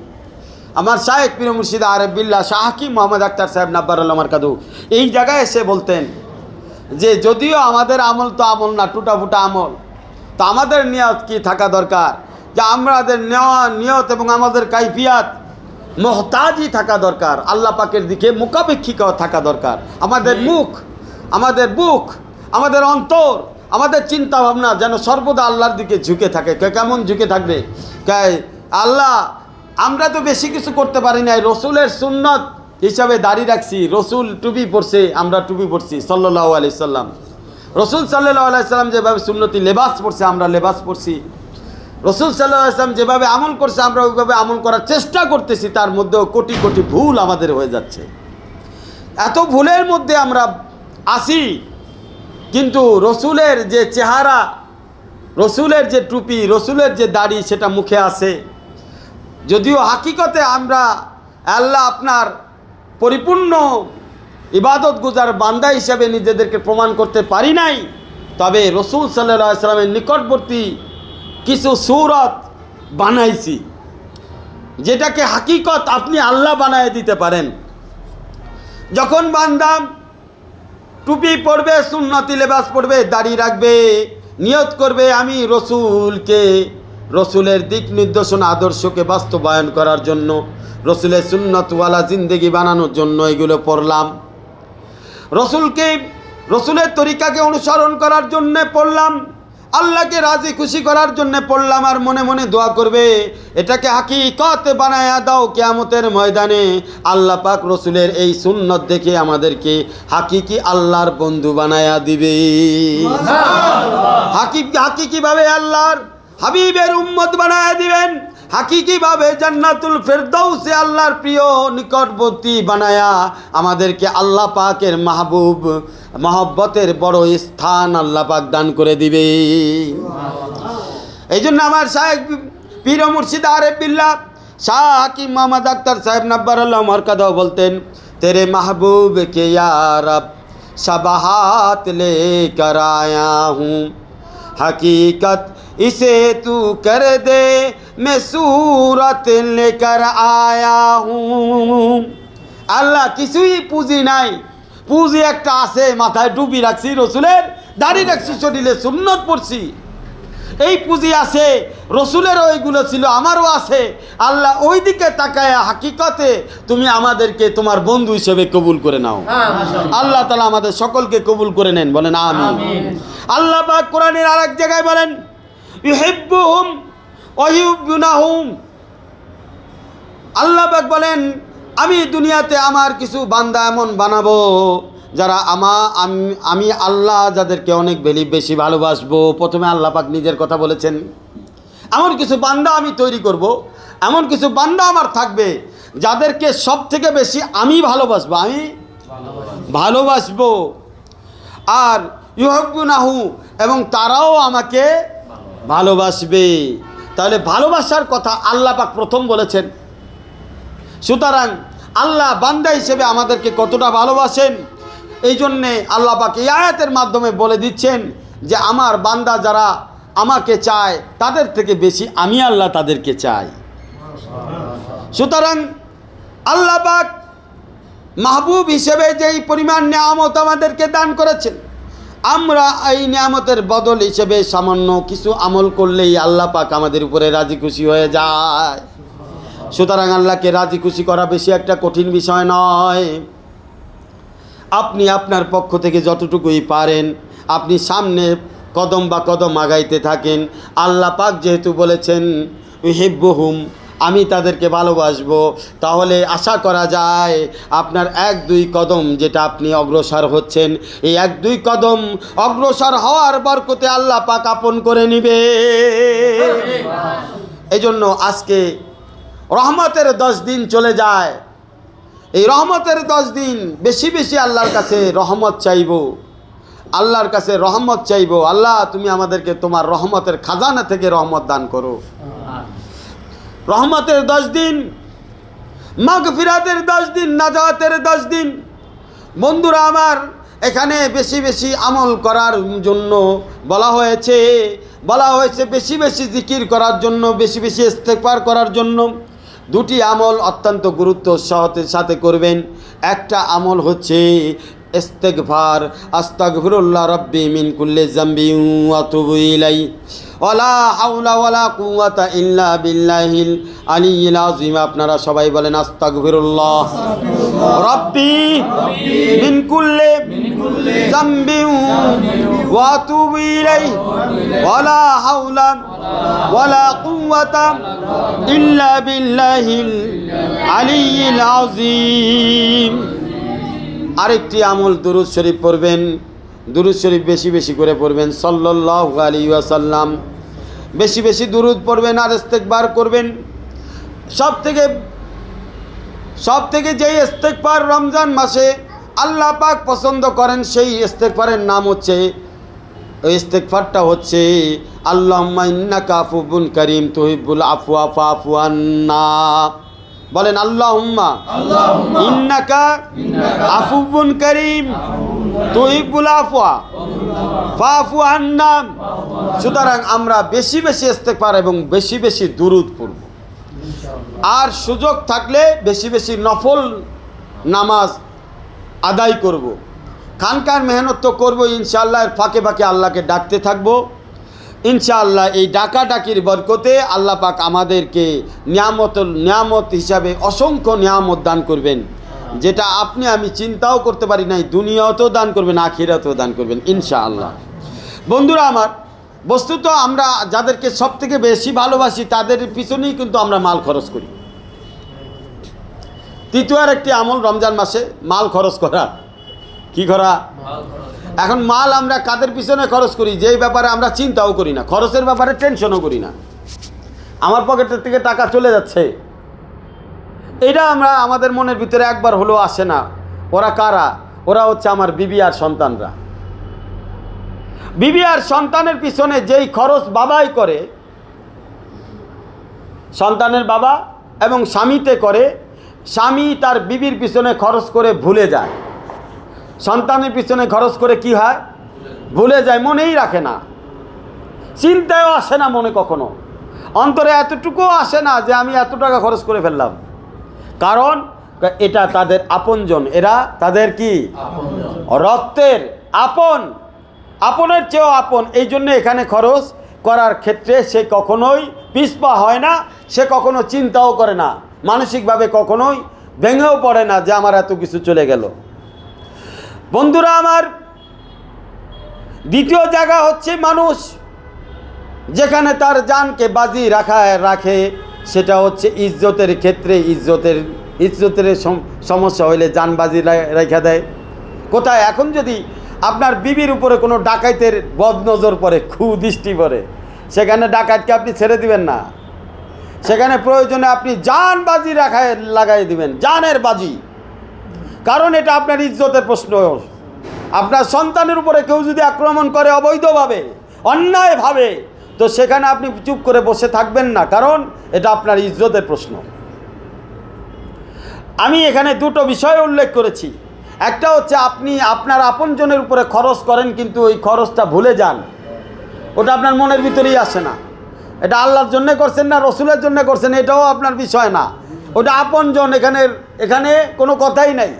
আমার শায়েখ পীর মুর্শিদ আরেফ বিল্লাহ শাহ হাকিম মোহাম্মদ আক্তার সাহেব নব্বরুল্লাহ মারকাদাহু এই জায়গায় এসে বলতেন যে যদিও আমাদের আমল তো আমল না, টুটা ফুটা আমল, তো আমাদের নিয়ত কি থাকা দরকার, যে আমাদের নিয়ত এবং আমাদের কাইফিয়াত মোহতাজি থাকা দরকার, আল্লাহ পাকের দিকে মুখাপেক্ষিকাও থাকা দরকার। আমাদের মুখ, আমাদের বুক, আমাদের অন্তর, আমাদের চিন্তা ভাবনা যেন সর্বদা আল্লাহর দিকে ঝুঁকে থাকে। কেমন ঝুঁকে থাকবে? আল্লাহ আমরা তো বেশি কিছু করতে পারি নাই, রসুলের সুন্নত হিসাবে দাড়ি রাখছি, রসুল টুপি পরছে, আমরা টুপি পরছি সাল্লাল্লাহু আলাইহি সাল্লাম। রসুল সাল্লাল্লাহু আলাইহি সাল্লাম যেভাবে সুন্নতি লেবাস পরছে আমরা লেবাস পরছি, রসুল সাল্লাল্লাহু আলাইহি সাল্লাম যেভাবে আমল করছে আমরা ওইভাবে আমল করার চেষ্টা করতেছি, তার মধ্যেও কোটি কোটি ভুল আমাদের হয়ে যাচ্ছে। এত ভুলের মধ্যে আমরা আসি, কিন্তু রসুলের যে চেহারা, রসুলের যে টুপি, রসুলের যে দাড়ি সেটা মুখে আছে। যদিও হাকিকতে আমরা আল্লাহ আপনার পরিপূর্ণ ইবাদত গুজার বান্দা হিসেবে নিজেদেরকে প্রমাণ করতে পারি নাই, তবে রসুল সাল্লাল্লাহু আলাইহি সাল্লামের নিকটবর্তী কিছু সূরত বানাইছি, যেটাকে হাকিকত আপনি আল্লাহ বানায় দিতে পারেন। যখন বান্দা টুপি পরবে, সুন্নতি লেবাস পরবে, দাড়ি রাখবে, নিয়ত করবে আমি রসুলকে, রসুলের দিক নির্দেশনা আদর্শকে বাস্তবায়ন করার জন্য, রসুলের সুন্নতওয়ালা জিন্দেগি বানানোর জন্য এগুলো পড়লাম, রসুলকে, রসুলের তরিকাকে অনুসরণ করার জন্যে পড়লাম। আল্লাহকে রাজি খুশি করার জন্য পড়লাম আর মনে মনে দোয়া করবে, এটাকে হাকিকত বানায়া দাও কিয়ামতের ময়দানে। আল্লাহ পাক রসুলের এই সুন্নত দেখে আমাদেরকে হাকিকি আল্লাহর বন্ধু বানায়া দিবে। হাকিকিভাবে আল্লাহর হাবিবের উম্মত বানায়া দিবেন, হাকিকিভাবে জান্নাতুল ফেরদাউসে আল্লাহর প্রিয় নিকটবর্তী বানায়া আমাদেরকে আল্লাহ পাকের মাহবুব মহব্বতের বড় স্থান আল্লাহ পাক দান করে দিবে। এই জন্য আমার শায়েখ পীর ও মুর্শিদ আরিফ বিল্লাহ শাহ হাকিম মোহাম্মদ আখতার সাহেব নব্বরুল্লাহ মরকাদাও বলতেন, তেরে মাহবুব কে ইয়া রব शबहात लेकर आया हूँ, हकीकत इसे तू कर दे मैं सूरत लेकर आया हूँ। আল্লাহ কিছুই পুঁজি নাই, পুঁজি একটা আছে, মাথায় টুপি রাখছি, রসুলের দাড়ি রাখছি, শরীরে সুন্নত পড়ছি, এই পুঁজি আছে। রসুলেরও ওইগুলো ছিল, আমারও আছে। আল্লাহ ওই দিকে তাকায় হাকিকতে তুমি আমাদেরকে তোমার বন্ধু হিসেবে কবুল করে নাও। আল্লাহ তাআলা আমাদের সকলকে কবুল করে নেন, বলেন আমিন। আল্লাহ পাক কোরআনের আরেক জায়গায় বলেন, ইউহিব্বুহুম ওয়া ইউহিব্বুনাহুম। আল্লাহ পাক বলেন, আমি দুনিয়াতে আমার কিছু বান্দা এমন বানাবো যারা আমি আল্লাহ যাদেরকে অনেক বেশি ভালোবাসবো। প্রথমে আল্লাহ পাক নিজের কথা বলেছেন, এমন কিছু বান্দা আমি তৈরি করব, এমন কিছু বান্দা আমার থাকবে যাদেরকে সব থেকে বেশি আমি ভালোবাসবো। আর ইউহিব্বুনাহু, এবং তারাও আমাকে ভালোবাসবে। তাহলে ভালোবাসার কথা আল্লাহ পাক প্রথম বলেছেন। সুতরাং আল্লাহ বান্দা হিসেবে আমাদেরকে কতটা ভালোবাসেন, এই জন্যে আল্লাহ পাক এই আয়াতের মাধ্যমে বলে দিচ্ছেন যে আমার বান্দা যারা আমাকে চায় তাদের থেকে বেশি আমি আল্লাহ তাদেরকে চাই। সুতরাং আল্লাহ পাক মাহবুব হিসেবে যেই পরিমাণ নিয়ামত আমাদেরকে দান করেছেন, আমরা এই নিয়ামতের বদল হিসেবে সামান্য কিছু আমল করলেই আল্লাহ পাক আমাদের উপরে রাজি খুশি হয়ে যায়। সুতরাং আল্লাহকে রাজি খুশি করা বেশি একটা কঠিন বিষয় নয়। আপনি আপনার পক্ষ থেকে যতটুকুই পারেন আপনি সামনে কদম বা কদম আগাইতে থাকেন। আল্লাহ পাক যেহেতু বলেছেন ইউহিব্বুহুম, আমি তাদেরকে ভালোবাসবো, তাহলে আশা করা যায় আপনার 1-2 কদম যেটা আপনি অগ্রসর হচ্ছেন, এই 1-2 কদম অগ্রসর হওয়ার বরকতে আল্লাহ পাক আপন করে নিবে। এই জন্য আজকে রহমতের 10 দিন চলে যায়। এই রহমতের 10 দিন বেশি বেশি আল্লাহর কাছে রহমত চাইব, আল্লাহর কাছে রহমত চাইব। আল্লাহ তুমি আমাদেরকে তোমার রহমতের খাজানা থেকে রহমত দান করো। রহমতের 10 দিন, মাগফিরাতের 10 দিন, নাজাতের 10 দিন। বন্ধুরা আমার, এখানে বেশি বেশি আমল করার জন্য বলা হয়েছে বেশি বেশি জিকির করার জন্য, বেশি বেশি ইস্তেগফার করার জন্য। 2টি আমল অত্যন্ত গুরুত্ব সাথে করবেন। একটা আমল হচ্ছে ইস্তেগফার, আস্তাগফিরুল্লাহ রাব্বি মিন কুল্লি যামবি ওয়া আতুবু ইলাইহি ওয়ালা হাওলা ওয়ালা কুওয়াতা ইল্লা বিল্লাহিল আলিয়্যিল আযীম। আপনারা সবাই বলেন আস্তাগফিরুল্লাহ রাব্বি মিন কুল্লি যামবি ওয়া আতুবু ইলাইহি ওয়ালা হাওলা ওয়ালা কুওয়াতা ইল্লা বিল্লাহিল আলিয়্যিল আযীম। আরেকটি আমল দুরূদ শরীফ পড়বেন। দুরূদ শরীফ বেশি বেশি করে পড়বেন, সাল্লাল্লাহু আলাইহি ওয়াসাল্লাম। বেশি বেশি দুরূদ পড়বেন আর ইস্তেগফার করবেন। সব থেকে যেই ইস্তেগফার রমজান মাসে আল্লাহ পাক পছন্দ করেন, সেই ইস্তেগফারের নাম হচ্ছে, ওই ইস্তেগফারটা হচ্ছে আল্লাহুম্মা ইন্নাকা আফুবুন কারীম তুহিব্বুল আফওয়া ফাফু আন্না। বলেন আল্লাহুম্মা ইন্নাকা আফুবুন কারীম তুহিব্বুল আফওয়া ফাফু আন্না। সুতরাং আমরা বেশি বেশি ইস্তেগফার এবং বেশি বেশি দুরূদ পড়ব। আর সুযোগ থাকলে বেশি বেশি নফল নামাজ আদায় করব। খানকার মেহনত তো করবো ইনশাআল্লাহ, এর ফাঁকে ফাঁকে আল্লাহকে ডাকতে থাকবো ইনশাআল্লাহ। এই ডাকাডাকির বরকতে আল্লাহ পাক আমাদেরকে নিয়ামত হিসাবে অসংখ্য নিয়ামত দান করবেন, যেটা আপনি আমি চিন্তাও করতে পারি নাই। দুনিয়াতেও দান করবেন, আখিরাতেও দান করবেন ইনশাআল্লাহ। বন্ধুরা আমার, বস্তুত আমরা যাদেরকে সব থেকে বেশি ভালোবাসি তাদের পিছনেই কিন্তু আমরা মাল খরচ করি। তৃতীয় একটি আমল রমজান মাসে মাল খরচ করা। কি করা? এখন মাল আমরা কাদের পিছনে খরচ করি যেই ব্যাপারে আমরা চিন্তাও করি না, খরচের ব্যাপারে টেনশনও করি না। আমার পকেটের থেকে টাকা চলে যাচ্ছে, এটা আমরা আমাদের মনের ভিতরে একবার হলেও আসে না। ওরা কারা? ওরা হচ্ছে আমার বিবি আর সন্তানরা। বিবি আর সন্তানের পিছনে যেই খরচ বাবাই করে, সন্তানের বাবা এবং স্বামীতে করে, স্বামী তার বিবির পিছনে খরচ করে ভুলে যায়, সন্তানের পিছনে খরচ করে কি হয়? ভুলে যায়, মনেই রাখে না, চিন্তায়ও আসে না মনে, কখনো অন্তরে এতটুকুও আসে না যে আমি এত টাকা খরচ করে ফেললাম। কারণ এটা তাদের আপনজন, এরা তাদের কি? রক্তের আপন, আপনের চেয়েও আপন। এই জন্য এখানে খরচ করার ক্ষেত্রে সে কখনোই পিছপা হয় না, সে কখনো চিন্তাও করে না, মানসিকভাবে কখনোই ভেঙেও পড়ে না যে আমার এত কিছু চলে গেল। বন্ধুরা আমার, দ্বিতীয় জায়গা হচ্ছে মানুষ যেখানে তার জানকে বাজি রাখে, সেটা হচ্ছে ইজ্জতের ক্ষেত্রে। ইজ্জতের সমস্যা হইলে জান বাজি রেখে দেয়। কোথায়? এখন যদি আপনার বিবির উপরে কোনো ডাকাইতের বদনজর পড়ে, কুদৃষ্টি পড়ে, সেখানে ডাকাতকে আপনি ছেড়ে দিবেন না, সেখানে প্রয়োজনে আপনি জান বাজি লাগাই দিবেন, জানের বাজি। কারণ এটা আপনার ইজ্জতের প্রশ্ন। আপনার সন্তানের উপরে কেউ যদি আক্রমণ করে অবৈধভাবে, অন্যায়ভাবে, তো সেখানে আপনি চুপ করে বসে থাকবেন না, কারণ এটা আপনার ইজ্জতের প্রশ্ন। আমি এখানে দুটো বিষয় উল্লেখ করেছি। একটা হচ্ছে আপনি আপনার আপনজনের উপরে খরচ করেন, কিন্তু ওই খরচটা ভুলে যান, ওটা আপনার মনের ভিতরেই আসে না। এটা আল্লাহর জন্য করছেন না রসুলের জন্য করছেন, এটাও আপনার বিষয় না, ওটা আপনজন। এখানে কোনো কথাই নাই,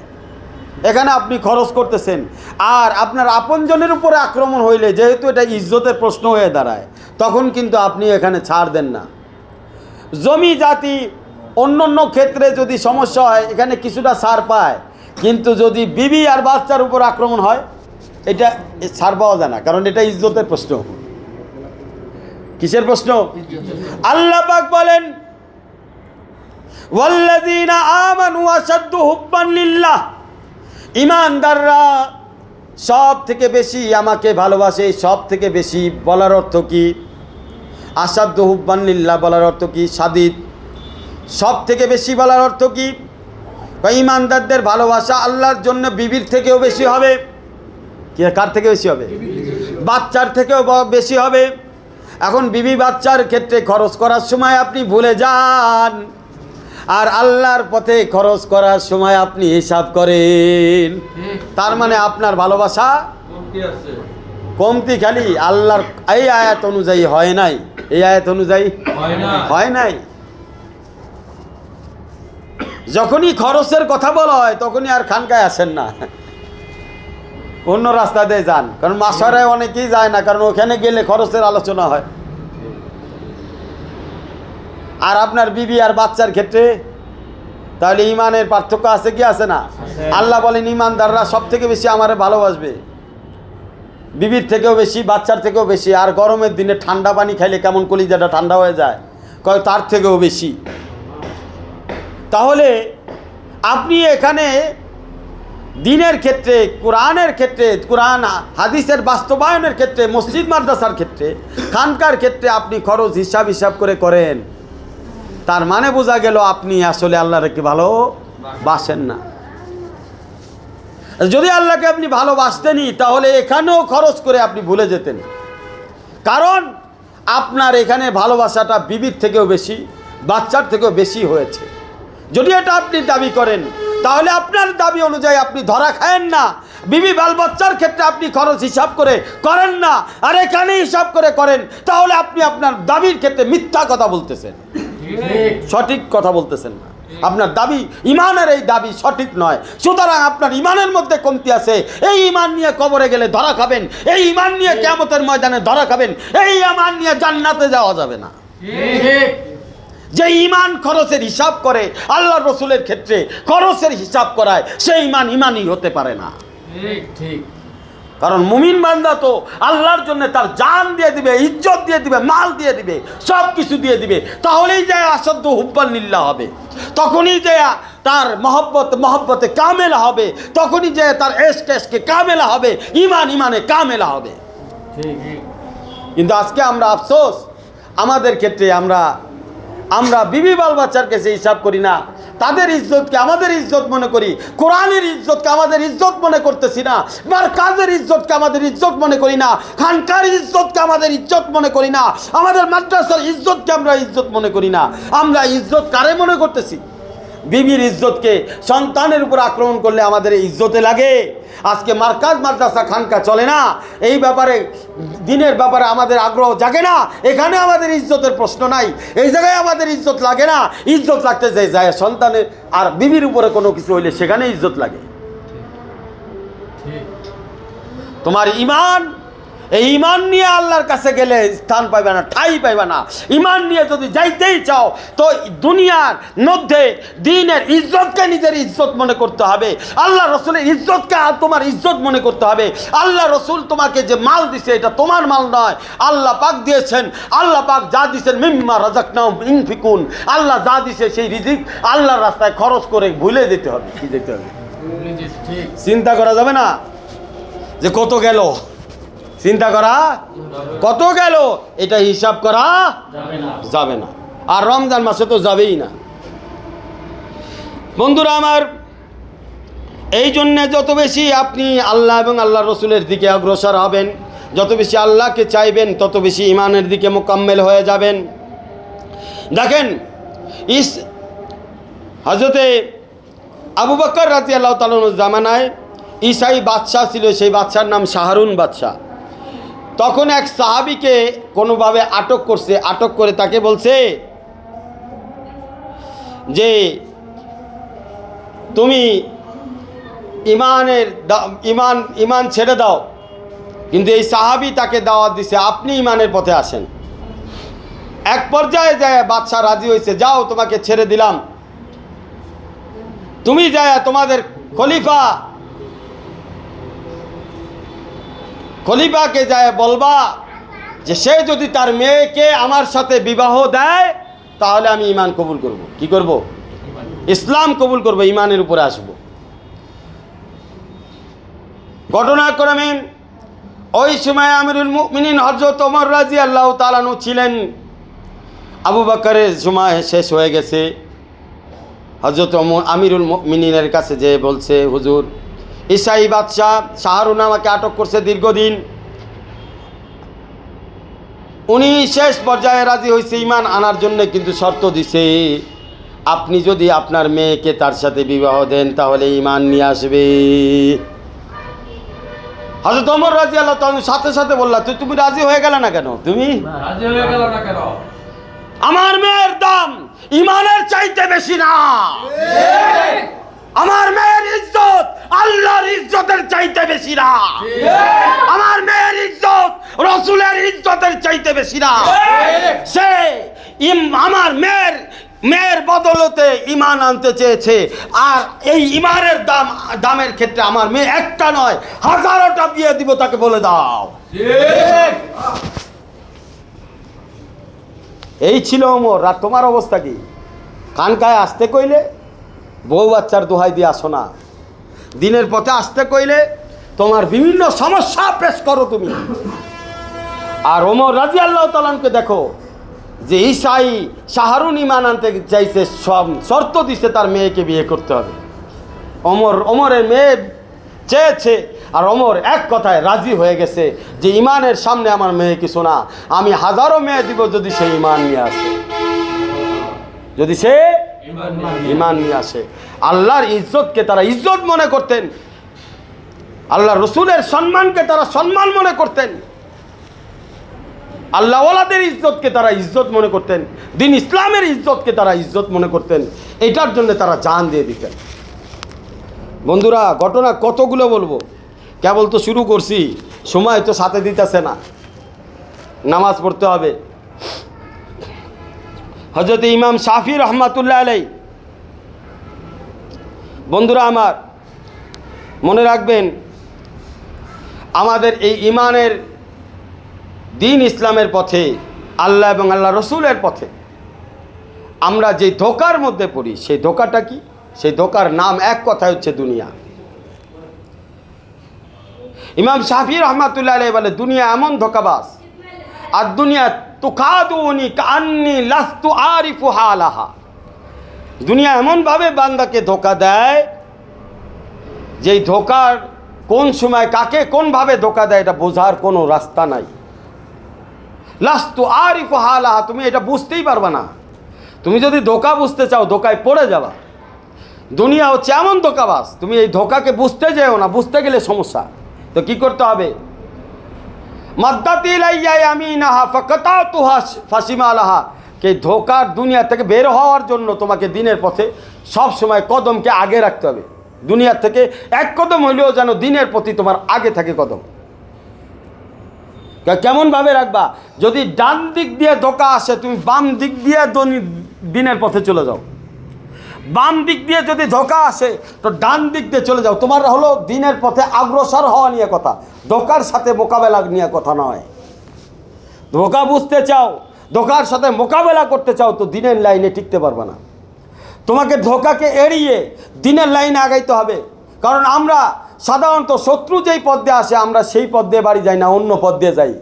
এখানে আপনি খরচ করতেছেন। আর আপনার আপনজনের উপরে আক্রমণ হইলে, যেহেতু এটা ইজ্জতের প্রশ্ন হয়ে দাঁড়ায়, তখন কিন্তু আপনি এখানে ছাড় দেন না। জমি জাতি অন্য ক্ষেত্রে যদি সমস্যা হয়, এখানে কিছুটা ছাড় পায়, কিন্তু যদি বিবি আর বাচ্চার উপর আক্রমণ হয়, এটা ছাড় পাওয়া যায় না, কারণ এটা ইজ্জতের প্রশ্ন। কিসের প্রশ্ন? আল্লাহ পাক বলেন, ওয়াল্লাযীনা আমানু আশাদ্দু হুব্বান লিল্লাহ, ঈমানদাররা সব থেকে বেশি আমাকে ভালোবাসে। সব থেকে বেশি বলার অর্থ কি? আশাদ্দু হুব্বান লিল্লাহ বলার অর্থ কি? সাদিদ। সব থেকে বেশি বলার অর্থ কি? ঈমানদারদের ভালোবাসা আল্লাহর জন্য বিবির থেকেও বেশি হবে। কার থেকে বেশি হবে? বাচ্চার থেকেও বেশি হবে। এখন বিবি বাচ্চার ক্ষেত্রে খরচ করার সময় আপনি ভুলে যান, আর আল্লাহর পথে খরচ করার সময় আপনি হিসাব করেন। তার মানে আপনার ভালোবাসা কমতি খালি আল্লাহর এই আয়াত অনুযায়ী হয় নাই, এই আয়াত অনুযায়ী হয় নাই। যখনই খরচের কথা বলা হয়, তখনই আর খানকায় আসেন না, অন্য রাস্তা দিয়ে যান। কারণ মাসারায় অনেকেই যায় না, কারণ ওখানে গেলে খরচের আলোচনা হয়। আর আপনার বিবি আর বাচ্চার ক্ষেত্রে তাহলে ইমানের পার্থক্য আছে কি আছে না? আল্লাহ বলেন ইমানদাররা সব থেকে বেশি আমারে ভালোবাসবে, বিবির থেকেও বেশি, বাচ্চার থেকেও বেশি। আর গরমের দিনে ঠান্ডা পানি খাইলে কেমন কলিজাটা ঠান্ডা হয়ে যায়, কয় তার থেকেও বেশি। তাহলে আপনি এখানে দিনের ক্ষেত্রে, কোরআনের ক্ষেত্রে, কোরআন হাদিসের বাস্তবায়নের ক্ষেত্রে, মসজিদ মাদ্রাসার ক্ষেত্রে, খানকার ক্ষেত্রে আপনি খরচ হিসাব করে করেন, তার মানে বোঝা গেল আপনি আসলে আল্লাহকে ভালোবাসেন না। যদি আল্লাহকে আপনি ভালোবাসতেনই, তাহলে এখানেও খরচ করে আপনি ভুলে যেতেন। কারণ আপনার এখানে ভালোবাসাটা বিবির থেকেও বেশি, বাচ্চার থেকেও বেশি হয়েছে। যদি এটা আপনি দাবি করেন, তাহলে আপনার দাবি অনুযায়ী আপনি ধরা খায়েন না। বিবি বাল বাচ্চার ক্ষেত্রে আপনি খরচ হিসাব করে করেন না, আর এখানে হিসাব করে করেন, তাহলে আপনি আপনার দাবির ক্ষেত্রে মিথ্যা কথা বলতেছেন, সঠিক কথা বলতেছেন না। আপনার দাবি, ইমানের এই দাবি সঠিক নয়। সুতরাং আপনার ইমানের মধ্যে কমতি আছে। এই ইমান নিয়ে কবরে গেলে ধরা খাবেন, এই ইমান নিয়ে কিয়ামতের ময়দানে ধরা খাবেন, এই ইমান নিয়ে জান্নাতে যাওয়া যাবে না। যে ইমান খরচের হিসাব করে, আল্লাহ রসুলের ক্ষেত্রে খরচের হিসাব করায়, সেই ইমানই হতে পারে না। কারণ মুমিন বান্দা তো আল্লাহর জন্য তার জান দিয়ে দিবে, ইজ্জত দিয়ে দিবে, মাল দিয়ে দিবে, সব কিছু দিয়ে দিবে। তাহলেই যায় আসাধ্য হুব্বান লিল্লাহ হবে, তখনই যে তার মহব্বতে কামেলা হবে, তখনই যে তার এশকে কামেলা হবে, ইমানে কামেলা হবে। কিন্তু আজকে আমরা আফসোস, আমাদের ক্ষেত্রে আমরা বিবি বাল বাচ্চার কাছে হিসাব করি না, তাদের ইজ্জতকে আমাদের ইজ্জত মনে করি, কোরআনের ইজ্জতকে আমাদের ইজ্জত মনে করতেছি না, মারকাজের ইজ্জতকে আমাদের ইজ্জত মনে করি না, খানকার ইজ্জতকে আমাদের ইজ্জত মনে করি না, আমাদের মাদ্রাসার ইজ্জতকে আমরা ইজ্জত মনে করি না। আমরা ইজ্জত কারে মনে করতেছি? বিবির ইজ্জতকে সন্তানের উপর আক্রমণ করলে আমাদের ইজ্জতে লাগে। আজকে মারকাজ মাদ্রাসা খানকা চলে না, এই ব্যাপারে দিনের ব্যাপারে আমাদের আগ্রহ জাগে না, এখানে আমাদের ইজ্জতের প্রশ্ন নাই, এই জায়গায় আমাদের ইজ্জত লাগে না। ইজ্জত লাগতে যায় সন্তানের আর বিবির উপরে কোনো কিছু হইলে সেখানে ইজ্জত লাগে। তোমার ইমান, এই ইমান নিয়ে আল্লাহর কাছে গেলে স্থান পাইবে না, ঠাই পাইবে না। ইমান নিয়ে যদি যাইতেই চাও তো দুনিয়ার মধ্যে দিনের ইজ্জতকে নিজের ইজ্জত মনে করতে হবে, আল্লাহ রসুলের ইজ্জতকে তোমার ইজ্জত মনে করতে হবে। আল্লাহ রসুল তোমাকে যে মাল দিছে এটা তোমার মাল নয়, আল্লাহ পাক দিয়েছেন। আল্লাহ পাক যা দিয়েছেন মিম্মা রাযাকনাহুম ইনফিকুন, আল্লাহ যা দিছে সেই রিজিক আল্লাহর রাস্তায় খরচ করে ভুলে দিতে হবে। কি দিতে হবে? চিন্তা করা যাবে না যে কত গেল, চিন্তা করা কত গেল এটা হিসাব করা যাবে না। আর রমজান মাসে তো যাবেই না। বন্ধুরা আমার, এই জন্যে যত বেশি আপনি আল্লাহ এবং আল্লাহ রসুলের দিকে অগ্রসর হবেন, যত বেশি আল্লাহকে চাইবেন, তত বেশি ইমানের দিকে মোকাম্মেল হয়ে যাবেন। দেখেন হযরতে আবু বকর রাদিয়াল্লাহু তাআলা জামানায় ঈসাই বাদশাহ ছিল, সেই বাদশার নাম শাহরুন বাদশাহ। তখন এক সাহাবীকে কোনোভাবে আটক করছে, আটক করে তাকে বলছে যে তুমি ইমান ছেড়ে দাও। কিন্তু এই সাহাবী তাকে দাওয়াত দিছে, আপনি ইমানের পথে আসেন। এক পর্যায়ে যায় বাদশাহ রাজি হয়েছে, যাও তোমাকে ছেড়ে দিলাম, তুমি যায় তোমাদের খলিফাকে যায় বলবা যে সে যদি তার মেয়েকে আমার সাথে বিবাহ দেয় তাহলে আমি ইমান কবুল করব। কি করব? ইসলাম কবুল করব, ইমানের উপরে আসব। ঘটনাক্রমে ওই সময় আমিরুল মুমিনিন হযরত ওমর রাদিয়াল্লাহু তাআলা আনহু ছিলেন। আবু বকরের সময় শেষ হয়ে গেছে। হযরত আমিরুল মুমিনিনের কাছে যে বলছে, হুজুর ঈসাই বাদশাহ শাহরুন আমাকে আটক করছে দীর্ঘদিন, উনি শেষ পর্যায়ে রাজি হয়েছে ইমান আনার জন্য, কিন্তু শর্ত দিছে আপনি যদি আপনার মেয়েকে তার সাথে বিবাহ দেন তাহলে ইমান নিয়ে আসবে। হযরত ওমর রাদিয়াল্লাহু তাআলা সাথে সাথে বললা, তুমি রাজি হয়ে গেলে না কেন? তুমি রাজি হয়ে গেল না কেন? আমার মেয়ের দাম ইমানের চাইতে বেশি না, আমার মেয়ের ইজ্জত আল্লাহর ইজ্জতের চাইতে বেশি না, আমার মেয়ের ইজ্জত রসুলের ইজ্জতের চাইতে বেশি না। সে আমার মেয়ের বদলতে ইমান আনতে চেয়েছে, আর এই ইমানের দামের ক্ষেত্রে আমার মেয়ে একটা নয় 1000টা বিয়ে দিব, তাকে বলে দাও। এই ছিল ওমর। আর তোমার অবস্থা কি? কানকায় আসতে কইলে বউ বাচ্চার দোহাই দিয়ে আসো না, দিনের পথে আসতে কইলে তোমার বিভিন্ন সমস্যা পেশ করো তুমি। আর ওমর রাদিয়াল্লাহু তাআলা আনহুকে দেখো যে ঈসাই শাহরুন ইমান আনতে চাইছে, সব শর্ত দিছে তার মেয়েকে বিয়ে করতে হবে। ওমরের মেয়ে চেয়েছে, আর ওমর এক কথায় রাজি হয়ে গেছে যে ইমানের সামনে আমার মেয়ে কিছু না, আমি 1000 মেয়ে দিব যদি সে ইমান নিয়ে আসে, যদি সে ইমান নিয়ে আসে। আল্লাহর ইজ্জতকে তারা ইজ্জত মনে করতেন, আল্লাহ রসুলের সম্মানকে তারা সম্মান মনে করতেন, আল্লাহওয়ালাদের ইজ্জতকে তারা ইজ্জত মনে করতেন, দিন ইসলামের ইজ্জতকে তারা ইজ্জত মনে করতেন। এটার জন্য তারা জান দিয়ে দিতেন। বন্ধুরা, ঘটনা কতগুলো বলবো, কেবল তো শুরু করছি, সময় তো সাথে দিতেছে না, নামাজ পড়তে হবে। হযরত ইমাম শাফি রহমাতুল্লাহ আলাইহি, বন্ধুরা আমার মনে রাখবেন, আমাদের এই ইমানের দিন ইসলামের পথে, আল্লাহ এবং আল্লাহ রসুলের পথে আমরা যে ধোকার মধ্যে পড়ি, সেই ধোকাটা কি? সেই ধোকার নাম এক কথায় হচ্ছে দুনিয়া। ইমাম শাফি রহমাতুল্লাহ আলাইহি বলে, দুনিয়া এমন ধোকাবাজ, আর দুনিয়া তুকাদুনি কান্নি লাস্তু আরিফু হালাহা। দুনিয়া এমনভাবে বান্দাকে ধোকা দেয়, যেই ধোকার কোন সময় কাকে কোনভাবে ধোকা দেয় এটা বোঝার কোনো রাস্তা নাই। লাস্তু আরিফু হালাহা, তুমি এটা বুঝতেই পারবে না। তুমি যদি ধোকা বুঝতে চাও, ধোকায় পড়ে যাবা। দুনিয়া হচ্ছে এমন ধোকাবাজ, তুমি এই ধোকাকে বুঝতে যেও না, বুঝতে গেলে সমস্যা। তো কি করতে হবে? কে ধোকার দুনিয়া থেকে বের হওয়ার জন্য তোমাকে দিনের পথে সব সময় কদমকে আগে রাখতে হবে। দুনিয়ার থেকে এক কদম হইলেও যেন দিনের প্রতি তোমার আগে থাকে কদম। কেমনভাবে রাখবা? যদি ডান দিক দিয়ে ধোকা আসে, তুমি বাম দিক দিয়ে দিনের পথে চলে যাও। বাম দিক দিয়ে যদি ধোকা আসে তো ডান দিক দিয়ে চলে যাও। তোমার হলো দিনের পথে অগ্রসর হওয়া নিয়ে কথা, ধোকার সাথে মোকাবেলা নিয়ে কথা নয়। ধোকা বুঝতে চাও, ধোকার সাথে মোকাবেলা করতে চাও, তো দিনের লাইনে টিকতে পারবে না। তোমাকে ধোকাকে এড়িয়ে দিনের লাইনে আগাইতে হবে। কারণ আমরা সাধারণত শত্রু যেই পথ দিয়ে আসে, আমরা সেই পথ দিয়ে বাড়ি যাই না, অন্য পথ দিয়ে যাই।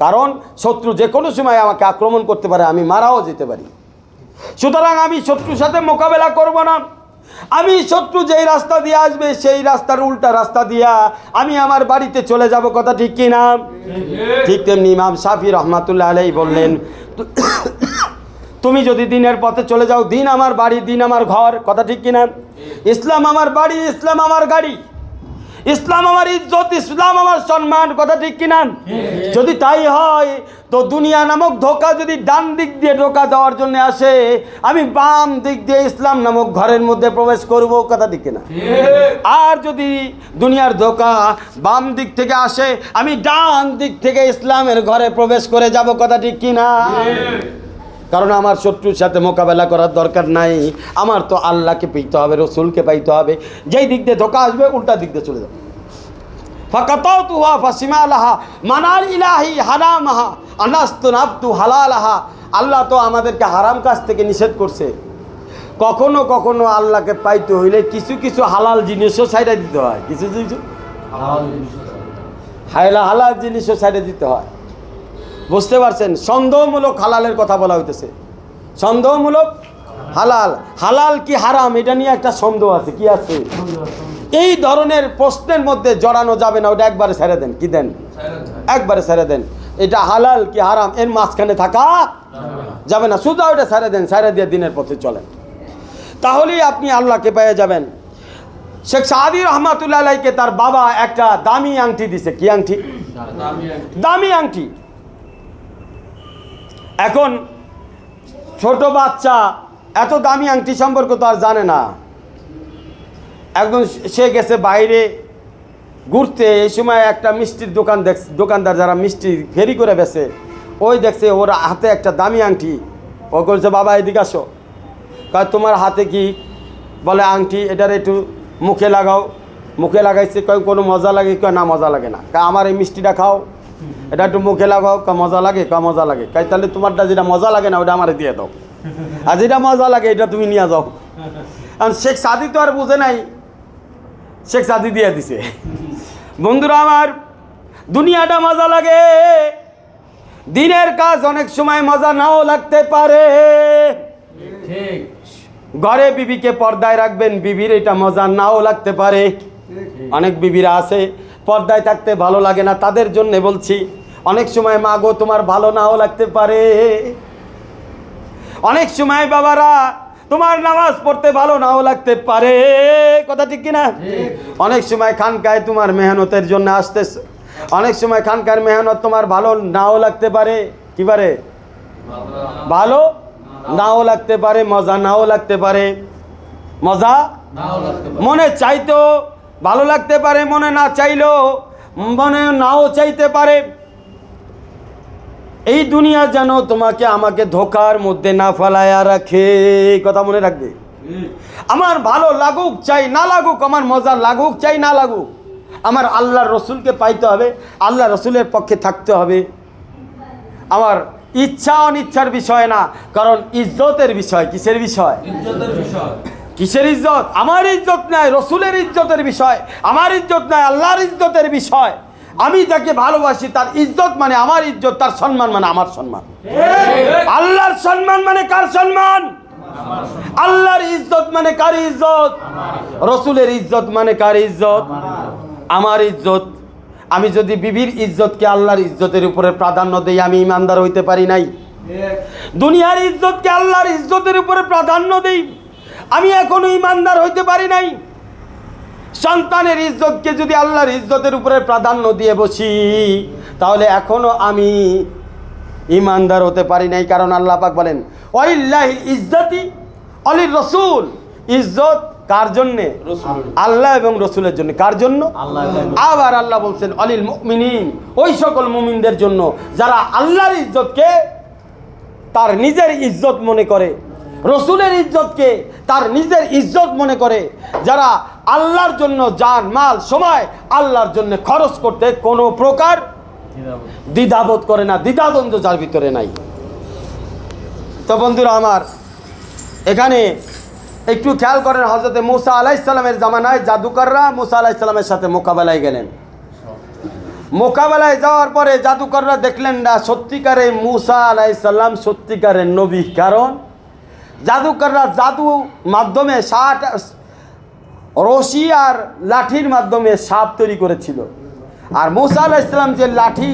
কারণ শত্রু যে কোনো সময় আমাকে আক্রমণ করতে পারে, আমি মারাও যেতে পারি। সুতরাং আমি শত্রুর সাথে মোকাবেলা করব না। আমি শত্রু যেই রাস্তা দিয়ে আসবে, সেই রাস্তার উল্টা রাস্তা দিয়া আমি আমার বাড়িতে চলে যাব। কথা ঠিক কিনা? ঠিক তেমনি ইমাম শাফি রহমাতুল্লাহ আলাইহি বললেন, তুমি যদি দিনের পথে চলে যাও, দিন আমার বাড়ি, দিন আমার ঘর। কথা ঠিক কিনা? ইসলাম আমার বাড়ি, ইসলাম আমার গাড়ি, ইসলাম আমার ইজ্জত, ইসলাম আমার সম্মান। কথা ঠিক কিনা? যদি তাই হয়, তো দুনিয়া নামক ধোকা যদি ডান দিক দিয়ে ধোকা দেওয়ার জন্য আসে, আমি বাম দিক দিয়ে ইসলাম নামক ঘরের মধ্যে প্রবেশ করব। কথা ঠিক কিনা? আর যদি দুনিয়ার ধোকা বাম দিক থেকে আসে, আমি ডান দিক থেকে ইসলামের ঘরে প্রবেশ করে যাব। কথা ঠিক কিনা? কারণ আমার শত্রুর সাথে মোকাবেলা করার দরকার নাই। আমার তো আল্লাহকে পেতে হবে, রসুলকে পাইতে হবে। যেই দিক দিয়ে ধোকা আসবে, উল্টা দিক দিয়ে চলে যাবে। ফাকাতাতুহা ফাসিমালাহা মানাল ইলাহি হারামাহা আনাস্তুনাবতু হালালাহা। আল্লাহ তো আমাদেরকে হারাম কাজ থেকে নিষেধ করছে। কখনো কখনো আল্লাহকে পাইতে হইলে কিছু কিছু হালাল জিনিসও ছাইড়া দিতে হয়। কিছু কিছু হালাল জিনিসও ছাইড়া দিতে হয়। বুঝতে পারছেন? সন্দেহমূলক হালালের কথা বলা হইতেছে। সন্দেহমূলক হালাল, হালাল কি হারাম, এটা নিয়ে একটা সন্দেহ আছে। কি আছে? এই ধরনের প্রশ্নের মধ্যে জড়ানো যাবে না। ওটা একবারে ছেড়ে দেন। কি দেন? একবারে ছেড়ে দেন। এটা হালাল কি হারাম, এর মাঝখানে থাকা যাবে না। শুধু ওটা ছেড়ে দেন, ছেড়ে দিয়ে দিনের পথে চলেন, তাহলেই আপনি আল্লাহকে পেয়ে যাবেন। শেখ সাদি রহমাতুল্লাহ আলাইহিকে তার বাবা একটা দামি আংটি দিছে। কি আংটি? দামি আংটি। এখন ছোট বাচ্চা এত দামি আংটি সম্পর্কে তো আর জানে না। একদম সে গেছে বাইরে ঘুরতে, এই সময় একটা মিষ্টির দোকানদার যারা মিষ্টি ফেরি করে বেছে, ওই দেখছে ওর হাতে একটা দামি আংটি। ও বলছে, বাবা এদিকে আসো। কয়, তোমার হাতে কি? বলে, আংটি। এটার একটু মুখে লাগাও। মুখে লাগাইছে। কয়, কোনো মজা লাগে? কয়, না মজা লাগে না। কয়, আমার এই মিষ্টিটা খাও, এটা একটু মুখে লাগাও। কয়, মজা লাগে? কয়, মজা লাগে। কয়, তাহলে তোমারটা যেটা মজা লাগে না ওটা আমার দিয়ে দাও, আর যেটা মজা লাগে এটা তুমি নিয়ে যাও। কারণ শেখ সাদি তো আর বুঝে নাই, শেখ সাদি দিয়ে দিছে। বন্ধুরা আমার, দুনিয়াটা মজা লাগে, দিনের কাজ অনেক সময় মজা নাও লাগতে পারে। ঘরে বিবিকে পর্দায় রাখবেন, বিবির এটা মজা নাও লাগতে পারে। অনেক বিবিরা আছে পর্দায় থাকতে ভালো লাগে না, তাদের জন্য বলছি, অনেক সময় মা গো তোমার ভালো নাও লাগতে পারে। অনেক সময় বাবারা তোমার নামাজ পড়তে ভালো নাও লাগতে পারে। কথা ঠিক কিনা? অনেক সময় খানকায় তোমার মেহনতের জন্য আসতেছ, অনেক সময় খানকার মেহনত তোমার ভালো নাও লাগতে পারে। কি পারে? ভালো নাও লাগতে পারে, মজা নাও লাগতে পারে। মজা মনে চাইতো ভালো লাগতে পারে, মনে না চাইলেও মনে নাও চাইতে পারে। এই দুনিয়া যেন তোমাকে আমাকে ধোকার মধ্যে না ফেলায়া রাখে। কথা মনে রাখবে। আমার ভালো লাগুক চাই না লাগুক, আমার মজা লাগুক চাই না লাগুক, আমার আল্লাহর রসুলকে পাইতে হবে, আল্লাহ রসুলের পক্ষে থাকতে হবে। আমার ইচ্ছা অনিচ্ছার বিষয় না, কারণ ইজ্জতের বিষয়। কিসের বিষয়? ইজ্জতের বিষয়। কিসের ইজ্জত? আমার ইজ্জত নাই, রসুলের ইজ্জতের বিষয়। আমার ইজ্জত নাই, আল্লাহর ইজ্জতের বিষয়। আমি যাকে ভালোবাসি তার ইজ্জত মানে আমার ইজ্জত, তার সম্মান মানে আমার সম্মান। আল্লাহর সম্মান মানে কার সম্মান? আল্লাহর ইজ্জত মানে কার ইজ্জত? রসুলের ইজ্জত মানে কার ইজ্জত? আমার ইজ্জত। আমি যদি বিবির ইজ্জতকে আল্লাহর ইজ্জতের উপরে প্রাধান্য দেই, আমি ইমানদার হইতে পারি নাই। দুনিয়ার ইজ্জতকে আল্লাহর ইজ্জতের উপরে প্রাধান্য দেই, আমি এখনো ইমানদার হইতে পারি নাই। সন্তানের ইজ্জতকে যদি আল্লাহর ইজ্জতের উপরে প্রাধান্য দিয়ে বসি, তাহলে এখনো আমি ইমানদার হতে পারি নাই। কারণ আল্লাহ পাক বলেন ওয়ালিল্লাহিল ইজ্জতি ওয়ালির রাসূল। ইজ্জত কার জন্যে? আল্লাহ এবং রসুলের জন্য। কার জন্য? আবার আল্লাহ বলছেন ওয়ালিল মুমিনিন, ওই সকল মুমিনদের জন্য যারা আল্লাহর ইজ্জতকে তার নিজের ইজ্জত মনে করে, রসুলের ইজ্জতকে তার নিজের ইজ্জত মনে করে, যারা আল্লাহর জন্য জান মাল সময় আল্লাহর জন্য খরচ করতে কোনো প্রকার দ্বিধাবোধ করে না, দ্বিধাদ্বন্দ্ব যার ভিতরে নাই। তো বন্ধুরা আমার, এখানে একটু খেয়াল করেন, হযরতে মূসা আলাইহিস সালামের জামানায় জাদুকররা মূসা আলাইহিস সালামের সাথে মোকাবেলায় গেলেন। মোকাবেলায় যাওয়ার পরে জাদুকররা দেখলেন না সত্যিকারে মূসা আলাইহিস সালাম সত্যিকারের নবী। কারণ জাদুকররা জাদু মাধ্যমে রশি আর লাঠির মাধ্যমে সাপ তৈরি করেছিল, আর মূসা আলাইহিস সালাম যে লাঠি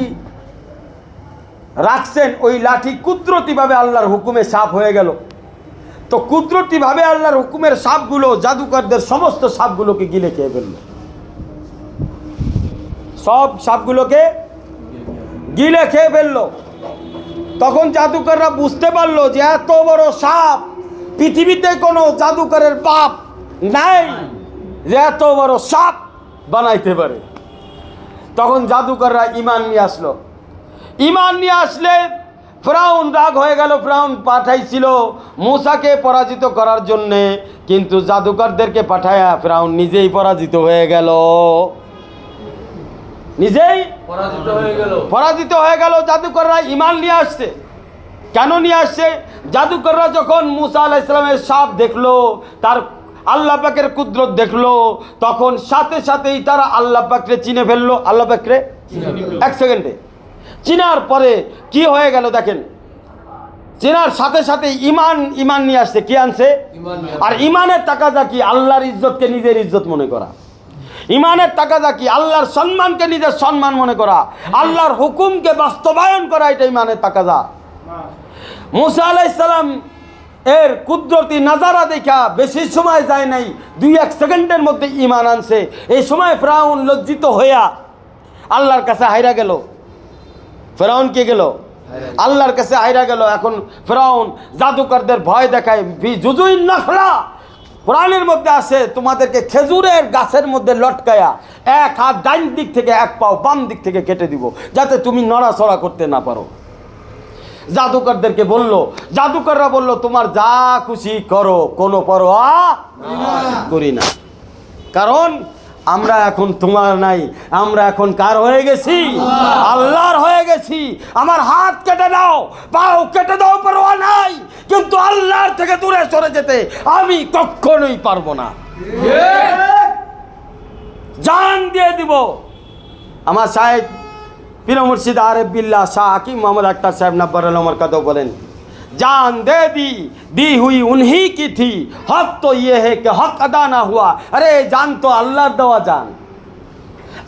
রাখছেন ওই লাঠি কুদরতিভাবে আল্লাহর হুকুমে সাপ হয়ে গেল। তো কুদরতিভাবে আল্লাহর হুকুমের সাপগুলো জাদুকরদের সমস্ত সাপগুলোকে গিলে খেয়ে ফেলল। সব সাপগুলোকে গিলে খেয়ে ফেলল। তখন জাদুকররা বুঝতে পারলো যে এত বড় সাপ পৃথিবীতে কোনো জাদুকরের বাপ নাই যে এত বড় সাপ বানাইতে পারে। তখন জাদুকররা ঈমান নিয়ে আসলো। ঈমান নিয়ে আসলে ফিরআউন রাগ হয়ে গেল। ফিরআউন পাঠাইছিল মূসাকে পরাজিত করার জন্যে, কিন্তু জাদুকরদেরকে পাঠায়া ফিরআউন নিজেই পরাজিত হয়ে গেল। নিজেই পরাজিত হয়ে গেল। জাদুকররা ঈমান নিয়ে আসছে। কেন নিয়ে আসছে? জাদুকররা যখন মূসা আলাইহিস সালামের সাপ দেখলো, তার আল্লাহ পাকের কুদরত দেখলো, তখন সাথে সাথেই তারা আল্লাহ পাকরে চিনে ফেললো। আল্লাহ পাকরে এক সেকেন্ডে চিনার পরে কি হয়ে গেল দেখেন, চেনার সাথে সাথে ঈমান নিয়ে আসছে। কি আনছে? আর ঈমানের তাকাজা কি? আল্লাহর ইজ্জতকে নিজের ইজ্জত মনে করা। ঈমানের তাকাজা কি? আল্লাহর সম্মানকে নিজের সম্মান মনে করা, আল্লাহর হুকুমকে বাস্তবায়ন করা। এটা ঈমানের তাকাজা। মূসা আলাইহিস সালাম এর কুদরতি নাজারা দেখা বেশি সময় যায় নাই, 2-1 সেকেন্ডের মধ্যে ঈমান আনছে। এই সময় ফিরআউন লজ্জিত হইয়া আল্লাহর কাছে হাইরা গেল। ফিরআউন কে গেল? আল্লাহর কাছে হাইরা গেল। এখন ফিরআউন জাদুকরদের ভয় দেখায়। জুজুইন নাখলা কোরআনের মধ্যে আছে, তোমাদেরকে খেজুরের গাছের মধ্যে লটকায়া এক হাত ডাইন দিক থেকে এক পাও বাম দিক থেকে কেটে দিব, যাতে তুমি নড়াচড়া করতে না পারো। জাদুকরদেরকে বলল, জাদুকররা বলল তোমার যা খুশি করো, কোনো পরোয়া করি না। কারণ আমরা এখন তোমার নাই, আমরা এখন কার হয়ে গেছি? আল্লাহর হয়ে গেছি। আমার হাত কেটে দাও, পাও কেটে দাও, পরোয়া নাই, কিন্তু আল্লাহর থেকে দূরে সরে যেতে আমি কখনোই পারবো না। জান দিয়ে দিব। আমার সাহেব পীর মুর্শিদ আরিফ বিল্লাহ শাহ হাকিম মোহাম্মদ আখতার সাহেব नब्बर उमर का बोलें, जान दे दी हुई उन्हीं की थी, हक तो ये है कि हक अदा ना हुआ। अरे जान तो আল্লাহর দেওয়া জান,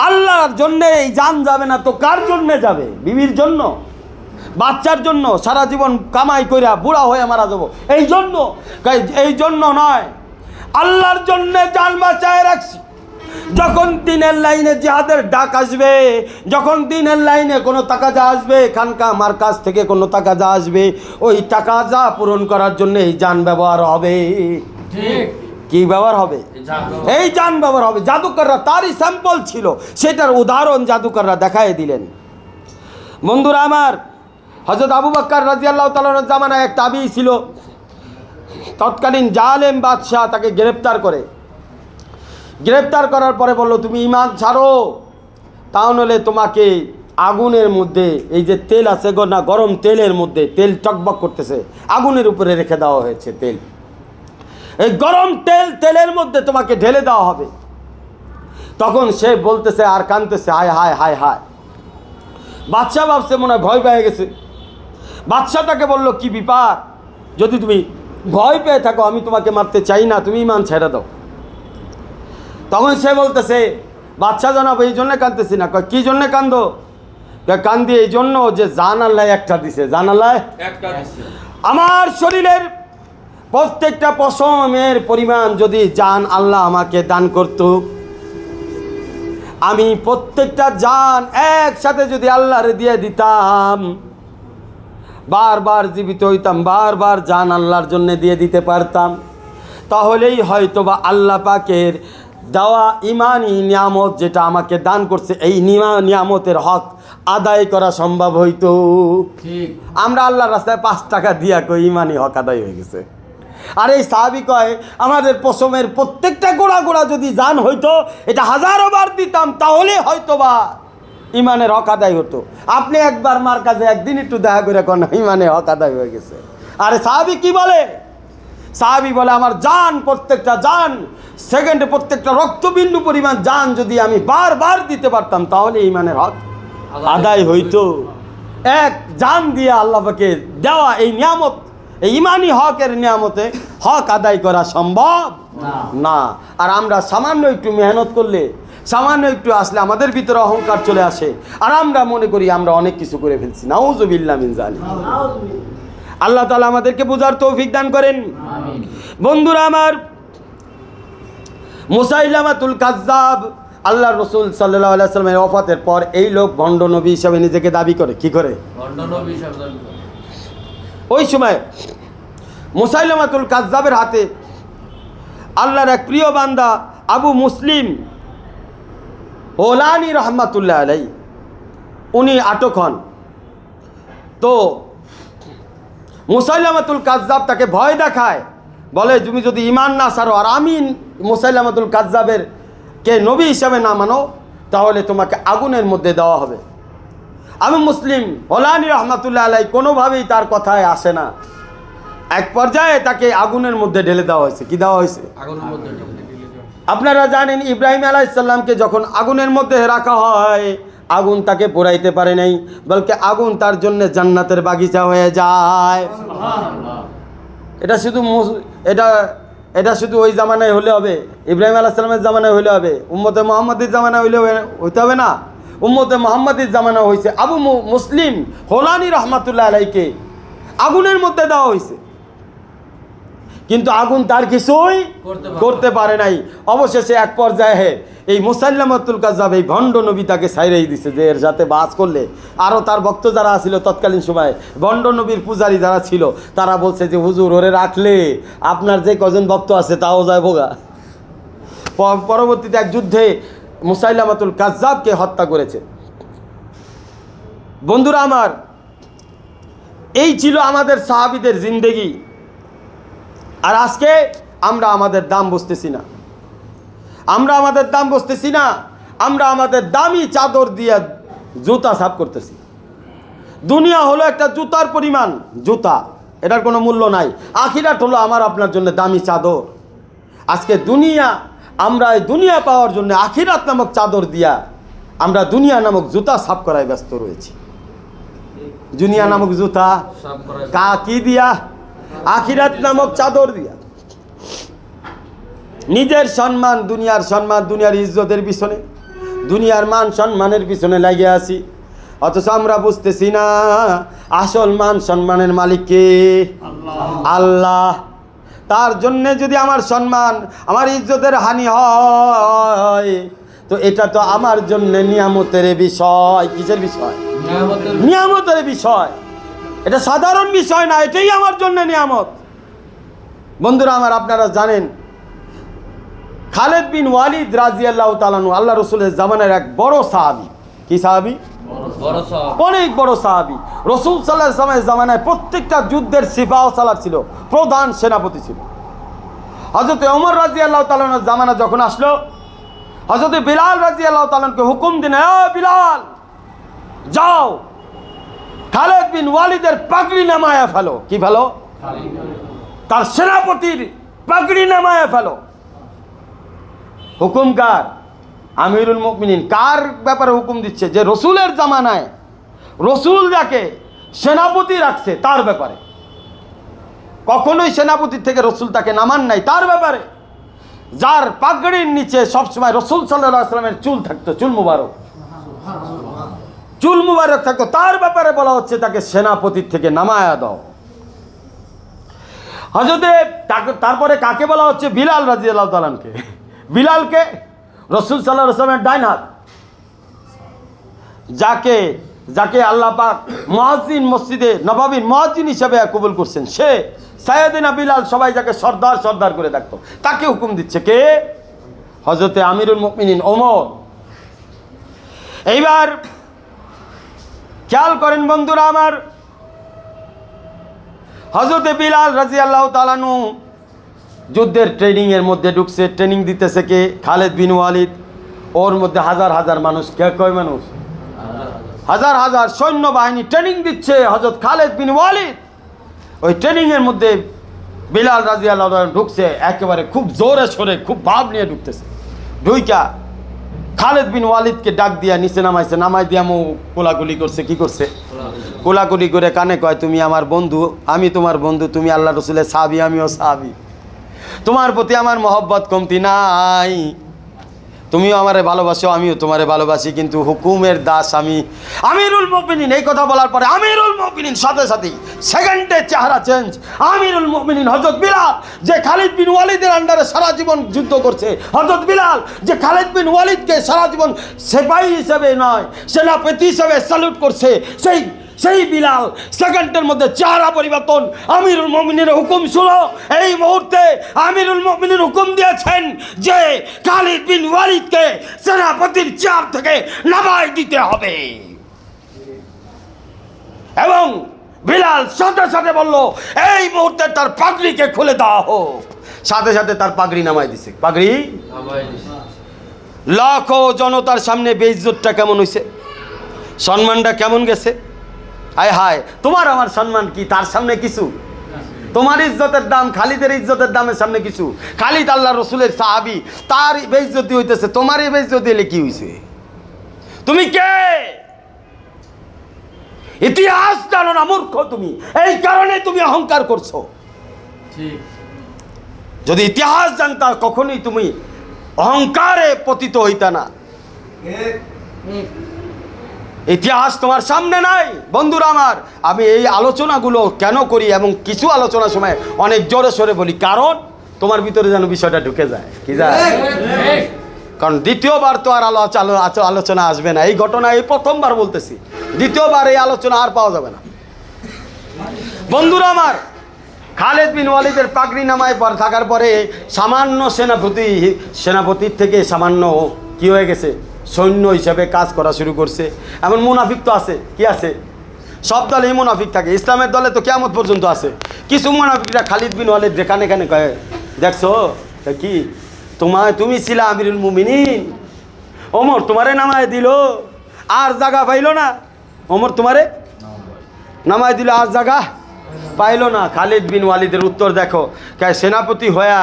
আল্লাহর জন্যে এই জান যাবে না তো কার জন্যে যাবে? বিবির জন্য, বাচ্চার জন্য, সারা জীবন কামাই কইরা বুড়া হয়ে মারা যাবো এই জন্য নয়, আল্লাহর জন্যে জান বাঁচায় রাখছি। যখন দিনের লাইনে জিহাদের ডাক আসবে, যখন দিনের লাইনে কোনো তাকাজা আসবে, খানকা মার্কাজ থেকে কোনো তাকাজা আসবে, ওই তাকাজা পূরণ করার জন্য এই জান ব্যবহার হবে। ঠিক কি ব্যবহার হবে? এই জান ব্যবহার হবে। জাদুকররা তারই স্যাম্পল ছিল, সেটার উদাহরণ জাদুকররা দেখায় দিলেন। বন্ধুরা আমার, হযরত আবু বকর রাদিয়াল্লাহু তাআলার জামানায় এক তাবী ছিল। তৎকালীন জালেম বাদশাহ তাকে গ্রেফতার করে। গ্রেপ্তার করার পরে বলল, তুমি ঈমান ছাড়ো, তাহলে তোমাকে আগুনের মধ্যে, এই যে তেল আছে না, গরম তেলের মধ্যে, তেল টকবক করতেছে, আগুনের উপরে রেখে দেওয়া হয়েছে তেল, এই গরম তেলের মধ্যে তোমাকে ঢেলে দেওয়া হবে। তখন সে বলতেছে আর কাঁদতেছে, হায় হায় হায় হায়। বাদশা ভাবছে মনে হয় ভয় পেয়ে গেছে। বাদশা তাকে বলল, কি ব্যাপার, যদি তুমি ভয় পেয়ে থাকো আমি তোমাকে মারতে চাই না, তুমি ঈমান ছেড়ে দাও। তখন সে বলতেছে, বাদশা জনাব এই জন্যে কাঁদতেছি না। কী জন্যে কান্দো? কান্দি এই জন্য যে জান আল্লাহ একটা দিছে, জান আল্লাহ একটা দিছে। আমার শরীরের প্রত্যেকটা পশমের পরিমাণ যদি জান আল্লাহ আমাকে দান করত, আমি প্রত্যেকটা জান একসাথে যদি আল্লাহরে দিয়ে দিতাম, বারবার জীবিত হইতাম, বারবার জান আল্লাহর জন্য দিয়ে দিতে পারতাম, তাহলেই হয়তোবা আল্লাহ পাকের দেওয়া ইমানি নিয়ামত যেটা আমাকে দান করছে, এই নিয়ামতের হক আদায় করা সম্ভব হইতো। আমরা আল্লাহর রাস্তায় 5 টাকা দিয়া কই ইমানি হক আদায় হয়ে গেছে। আর এই সাহাবী কয়, আমাদের পশমের প্রত্যেকটা গোড়া গোড়া যদি জান হইতো, এটা 1000 বার দিতাম, তাহলে হয়তোবা ইমানের হক আদায় হতো। আপনি একবার মার কাছে একদিন একটু দেখা করে কোন ইমানের হক আদায় হয়ে গেছে। আরে সাহাবী কি বলে? সাহাবী বলে, আমার জান, প্রত্যেকটা জান, সেকেন্ডে প্রত্যেকটা রক্তবিন্দু পরিমাণ জান যদি আমি বারবার দিতে পারতাম, তাহলে ইমানের হক আদায় হইতো। এক জান দিয়ে আল্লাহকে দেওয়া এই নিয়ামত, এই ইমানি হকের নিয়ামতে হক আদায় করা সম্ভব না। আর আমরা সামান্য একটু মেহনত করলে, সামান্য একটু আসলে আমাদের ভিতরে অহংকার চলে আসে, আর আমরা মনে করি আমরা অনেক কিছু করে ফেলছি। নাউযুবিল্লাহ মিন যালিক। আল্লাহ তাআলা আমাদেরকে বুঝার তৌফিক দান করেন। বন্ধুরা আমার, মুসাইলামাতুল কাযযাব, আল্লাহর রাসূল সাল্লাল্লাহু আলাইহি ওয়াসাল্লামের ওফাতের পর এই লোক ভণ্ড নবী হিসেবে নিজেকে দাবি করে। কি করে? ভণ্ড নবী হিসেবে দাবি করে। ওই সময় মুসাইলামাতুল কাযযাবের হাতে আল্লাহর এক প্রিয় বান্দা আবু মুসলিম হোলানি রহমাতুল্লাহ আলাইহি, উনি আটক হন। তো মুসাইলামাতুল কাযযাব তাকে ভয় দেখায়, বলে তুমি যদি ঈমান না ছাড়ো আর আমি মুসাইলামাতুল কাযযাবের কে নবী হিসাবে না মানো, তাহলে তোমাকে আগুনের মধ্যে দেওয়া হবে। আবু মুসলিম হোলানি রহমাতুল্লাহ আলাইহি কোনোভাবেই তার কথায় আসে না। এক পর্যায়ে তাকে আগুনের মধ্যে ঢেলে দেওয়া হয়েছে। কি দেওয়া হয়েছে? আগুনের মধ্যে। আপনারা জানেন, ইব্রাহিম আলাইহিস সালামকে যখন আগুনের মধ্যে রাখা হয়, আগুন তাকে পোড়াইতে পারে নাই, বলকে আগুন তার জন্য জান্নাতের বাগিচা হয়ে যায়। এটা শুধু ওই জামানায় হলে হবে, ইব্রাহিম আলাইহিস সালামের জামানায় হলে হবে, উম্মতে মুহাম্মাদের জামানায় হইতে হবে না। উম্মতে মুহাম্মাদের জামানা হয়েছে আবু মুসলিম হোলানি রহমাতুল্লাহ আলাইহিকে আগুনের মধ্যে দেওয়া হয়েছে, কিন্তু আগুন তার কিছুই করতে পারে নাই। অবশেষে এক পর্যায়ে এই মুসাইলামাতুল কাযযাব, এই ভণ্ড নবী তাকে ছাইড়াই দিছে, যে এর সাথে বাস করলে আরও তার ভক্ত যারা ছিল তৎকালীন সময়ে, ভণ্ড নবীর পূজারী যারা ছিল, তারা বলছে যে হুজুর ওরে রাখলে আপনার যে কজন ভক্ত আছে তাও যায় ভোগা। পরবর্তীতে এক যুদ্ধে মুসাইলামাতুল কাযযাবকে হত্যা করেছে। বন্ধুরা আমার, এই ছিল আমাদের সাহাবীদের জিন্দেগি। আর আজকে আমরা আমাদের দাম বুঝতেছি না, আমরা আমাদের দাম বুঝতেছি না। আমরা আমাদের দামি চাদর দিয়ে জুতা সাফ করতেছি। দুনিয়া হলো একটা জুতার পরিমাণ, জুতা, এটার কোনো মূল্য নাই। আখিরাত হলো আমার আপনার জন্য দামি চাদর। আজকে দুনিয়া, আমরা এই দুনিয়া পাওয়ার জন্য আখিরাত নামক চাদর দিয়া আমরা দুনিয়া নামক জুতা সাফ করায় ব্যস্ত রয়েছি। দুনিয়া নামক জুতা কি দিয়া? আখিরাত নামক চাদর দিয়া। নিজের সম্মান, দুনিয়ার ইজ্জতের পিছনে, দুনিয়ার মান সম্মানের পিছনে লাগিয়ে আছি, অথচ আমরা বুঝতেছি না আসল মান সম্মানের মালিক কে? আল্লাহ। তার জন্যে যদি আমার সম্মান, আমার ইজ্জতের হানি হয়, তো এটা তো আমার জন্য নিয়ামতের বিষয়। কিসের বিষয়? নিয়ামতের বিষয়। এটা সাধারণ বিষয় না, এটাই আমার জন্য নিয়ামত। বন্ধুরা আমার, আপনারা জানেন খালেদ বিন ওয়ালিদ রাদিয়াল্লাহু তাআলা আনহু আল্লাহ রাসূলের জামানার এক বড় সাহাবী। কি সাহাবী? অনেক বড় সাহাবী। রাসূল সাল্লাল্লাহু আলাইহি ওয়াসাল্লামের জামানায় প্রত্যেকটা যুদ্ধের সিপাহ সালার ছিল, প্রধান সেনাপতি ছিল। হযরত ওমর রাদিয়াল্লাহু তাআলা আনহুর জামানা যখন আসলো, হযরত বিলাল রাদিয়াল্লাহু তাআলা আনহুকে হুকুম দিন, এ বিলাল যাও খালিদ বিন ওয়ালিদের পাগড়ি নামায়া ফেলো। কি ফেলো? তার সেনাপতির পাগড়ি নামায়া ফেলো। হুকুম কার? আমিরুল মুমিনিন। কার ব্যাপারে হুকুম দিচ্ছে? যে রসুলের জামানায় রসুল যাকে সেনাপতি রাখছে তার ব্যাপারে। কখনোই সেনাপতির থেকে রসুল তাকে নামান নাই, তার ব্যাপারে। যার পাগড়ির নিচে সবসময় রসুল সাল্লাল্লাহু আলাইহি ওয়াসাল্লামের চুল থাকতো, চুল মুবারক থাকতো, তার ব্যাপারে বলা হচ্ছে তাকে সেনাপতির থেকে নামায়া দাও। হযরতে তারপরে কাকে বলা হচ্ছে? বিলাল রাদিয়াল্লাহু তাআলা আনহুকে। বিলালকে রসুল সাল্লাল্লাহু আলাইহি ওয়াসাল্লামের ডান হাত, যাকে আল্লাহ পাক মুয়াজ্জিন, মসজিদে নববীর মুয়াজ্জিন হিসেবে কবুল করছেন, সে সাইয়েদনা বিলাল, সবাই যাকে সর্দার সর্দার করে ডাকতো, তাকে হুকুম দিচ্ছে কে? হযরতে আমিরুল মুমিনিন ওমর। এইবার খেয়াল করেন বন্ধুরা আমার, হযরতে বিলাল রাদিয়াল্লাহু তাআলা আনহু যুদ্ধের ট্রেনিংয়ের মধ্যে ঢুকছে। ট্রেনিং দিতেছে কে? খালিদ বিন ওয়ালিদ। ওর মধ্যে হাজার হাজার মানুষ। কয় মানুষ? হাজার হাজার সৈন্যবাহিনী ট্রেনিং দিচ্ছে হযরত খালিদ বিন ওয়ালিদ। ওই ট্রেনিংয়ের মধ্যে বিলাল রাদিয়াল্লাহু তাআলা ঢুকছে, একেবারে খুব জোরে সোরে, খুব ভাব নিয়ে ঢুকতেছে। ঢুইকা খালিদ বিন ওয়ালিদকে ডাক দিয়া নিচে নামাইছে। নামাই দিয়া কোলাকুলি করছে। কি করছে? কোলাকুলি করে কানে কয়, তুমি আমার বন্ধু, আমি তোমার বন্ধু, তুমি আল্লাহ রসুলের সাহাবী, আমিও সাহাবী, তোমার প্রতি আমার মহব্বত কমতি নাই, তুমিও আমারে ভালোবাসো, আমিও তোমারে ভালোবাসি, কিন্তু হুকুমের দাস আমি। আমিরুল মুমিনিন এই কথা বলার পরে আমিরুল মুমিনিন সাথে সাথেই সেকেন্ডে চেহারা চেঞ্জ। আমিরুল মুমিনিন হযরত বিলাল, যে খালিদ বিন ওয়ালিদের আন্ডারে সারা জীবন যুদ্ধ করছে, হযরত বিলাল যে খালিদ বিন ওয়ালিদকে সারা জীবন সিপাহী হিসেবে নয়, সেনাপতি হিসেবে স্যালুট করছে, সেই বিলাল সেকেন্ডের মধ্যে চেহারা পরিবর্তন। আমিরুল মুমিনিনের হুকুম শুনো, এই মুহূর্তে আমিরুল মুমিনিন হুকুম দিয়েছেন যে খালিদ বিন ওয়ালিদকে সেনাপতির চেয়ার থেকে নামাই দিতে হবে। এবং বিলাল সাথে সাথে বলল, এই মুহূর্তে তার পাগড়িকে খুলে দেওয়া হোক। সাথে সাথে তার পাগড়ি নামাই দিছে। পাগড়ি লাখো জনতার সামনে বেইজ্জতটা কেমন হয়েছে, সম্মানটা কেমন গেছে। হায় হায়, তোমার আমার সম্মান কি তার সামনে কিছু? তোমার ইজ্জতের দাম খালিদের ইজ্জতের দামের সামনে কিছু? খালিদ আল্লাহ রসুলের সাহাবী, তার বেইজ্জতি হইতেছে, তোমার এই বেইজ্জতি হলে কি হয়েছে? তুমি কে? ইতিহাস জানো না মূর্খ তুমি, এই কারণে তুমি অহংকার করছো। যদি ইতিহাস জানতা কখনোই তুমি অহংকারে পতিত হইতা না। ইতিহাস তোমার সামনে নাই। বন্ধুরা আমার, আমি এই আলোচনাগুলো কেন করি এবং কিছু আলোচনার সময় অনেক জোরে সোরে বলি, কারণ তোমার ভিতরে যেন বিষয়টা ঢুকে যায়। কি যায়? কারণ দ্বিতীয়বার তো আর আলোচনা আসবে না। এই ঘটনা এই প্রথমবার বলতেছি, দ্বিতীয়বার এই আলোচনা আর পাওয়া যাবে না। বন্ধুরা আমার, খালিদ বিন ওয়ালিদের পাগড়ি নামায় পর থাকার পরে সামান্য সেনাপতির থেকে সামান্য কি হয়ে গেছে, সৈন্য হিসাবে কাজ করা শুরু করছে। এমন মুনাফিক তো আছে। কি আছে? সব দলেই মুনাফিক থাকে। ইসলামের দলে তো কিয়ামত পর্যন্ত আছে। কিছু মুনাফিকরা খালিদ বিন ওয়ালিদ কানে কানে কয়ে, দেখছো কি তুমি ছিলা আমিরুল মুমিনিন, ওমর তোমারে নামায় দিল, আর জায়গা পাইল না। ওমর তোমারে নামায় দিল, আর জায়গা পাইল না। খালিদ বিন ওয়ালিদের উত্তর দেখো, সেনাপতি হয়ে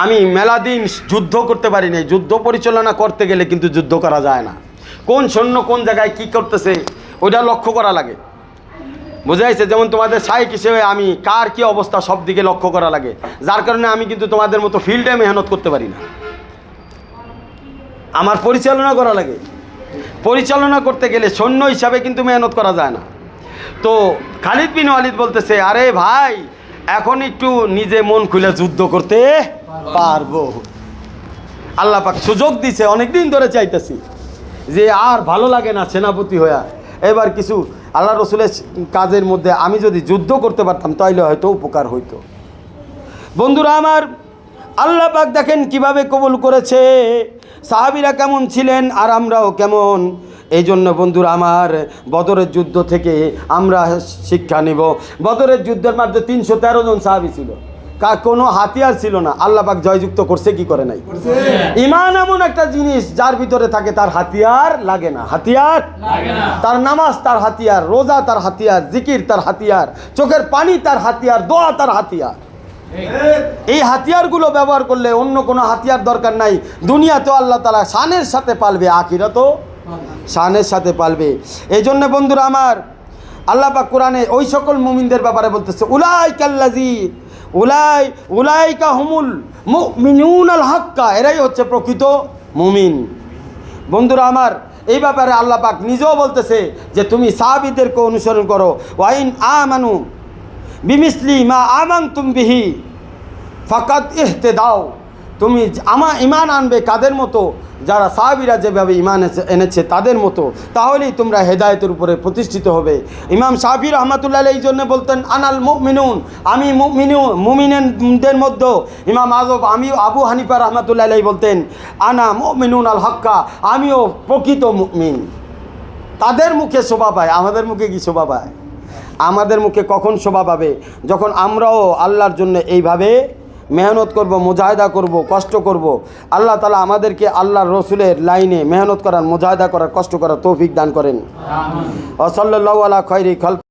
আমি মেলা দিন যুদ্ধ করতে পারি নাই। যুদ্ধ পরিচালনা করতে গেলে কিন্তু যুদ্ধ করা যায় না। কোন সৈন্য কোন জায়গায় কি করতেছে ওইটা লক্ষ্য করা লাগে। বুঝাইছে? যেমন তোমাদের সাইক হিসেবে আমি কার কি অবস্থা সব দিকে লক্ষ্য করা লাগে, যার কারণে আমি কিন্তু তোমাদের মতো ফিল্ডে মেহনত করতে পারি না। আমার পরিচালনা করা লাগে। পরিচালনা করতে গেলে সৈন্য হিসাবে কিন্তু মেহনত করা যায় না। তো খালিদ বিন ওয়ালিদ বলতেছে, আরে ভাই এখন একটু নিজে মন খুলে যুদ্ধ করতে পারবো। আল্লাহ পাক সুযোগ দিছে, অনেকদিন ধরে চাইতেছি যে আর ভালো লাগে না সেনাপতি হইয়া, এবার কিছু আল্লাহ রসুলের কাজের মধ্যে আমি যদি যুদ্ধ করতে পারতাম তাইলে হয়তো উপকার হইতো। বন্ধুরা আমার, আল্লাহ পাক দেখেন কিভাবে কবুল করেছে, সাহাবীরা কেমন ছিলেন আর আমরাও কেমন। এই জন্য বন্ধুরা আমার, বদরের যুদ্ধ থেকে আমরা শিক্ষা নিব। বদরের যুদ্ধের মধ্যে 313 জন সাহাবী ছিল। কোনো হাতিয়ার ছিল না, আল্লাহ পাক জয়যুক্ত করছে কি করে নাই? ঈমান এমন একটা জিনিস যার ভিতরে থাকে তার হাতিয়ার লাগে না, হাতিয়ার লাগে না। তার নামাজ তার হাতিয়ার, রোজা তার হাতিয়ার, জিকির তার হাতিয়ার, চোখের পানি তার হাতিয়ার, দোয়া তার হাতিয়ার। এই হাতিয়ারগুলো ব্যবহার করলে অন্য কোনো হাতিয়ার দরকার নাই। দুনিয়াতেও আল্লাহ তাআলা শানের সাথে পালবে, আখিরাতেও শানের সাথে পালবে। এই জন্য বন্ধুরা আমার, আল্লাহ পাক কোরআনে ওই সকল মুমিনদের ব্যাপারে বলতেছে, উলাইকা হুমুল মুমিনুনাল হাক্কা, এরাই হচ্ছে প্রকৃত মুমিন। বন্ধুরা আমার, এই ব্যাপারে আল্লাহ পাক নিজেও বলতেছে যে তুমি সাহাবীদেরকে অনুসরণ করো। ওয়াইন আমানু বিমিসলি মা আমানতুম বিহি ফাকাদ ইহতেদাও, তুমি ঈমান আনবে কাদের মতো? যারা সাহাবীরা যেভাবে ঈমান এনেছে তাদের মতো, তাহলেই তোমরা হেদায়েতের উপরে প্রতিষ্ঠিত হবে। ইমাম শাফি রহমাতুল্লাহ আলাইহি এই জন্য বলতেন আনাল মুমিনুন, আমি মুমিনদের মধ্যে। ইমাম আমি আবু হানিফা রহমাতুল্লাহ আলাইহি বলতেন আনা মুমিনুন আল হক্কা, আমিও প্রকৃত মুমিন। তাদের মুখে শোভা পায়, আমাদের মুখে কি শোভা পায়? আমাদের মুখে কখন শোভা পাবে? যখন আমরাও আল্লাহর জন্য এইভাবে মেহনত করব, মুজাহিদা করব, কষ্ট করব। আল্লাহ তাআলা আমাদেরকে আল্লাহর রসুলের লাইনে মেহনত করার, মুজাহিদা করার, কষ্ট করার তৌফিক দান করেন। ওয়া সাল্লাল্লাহু আলা খায়রি খালক।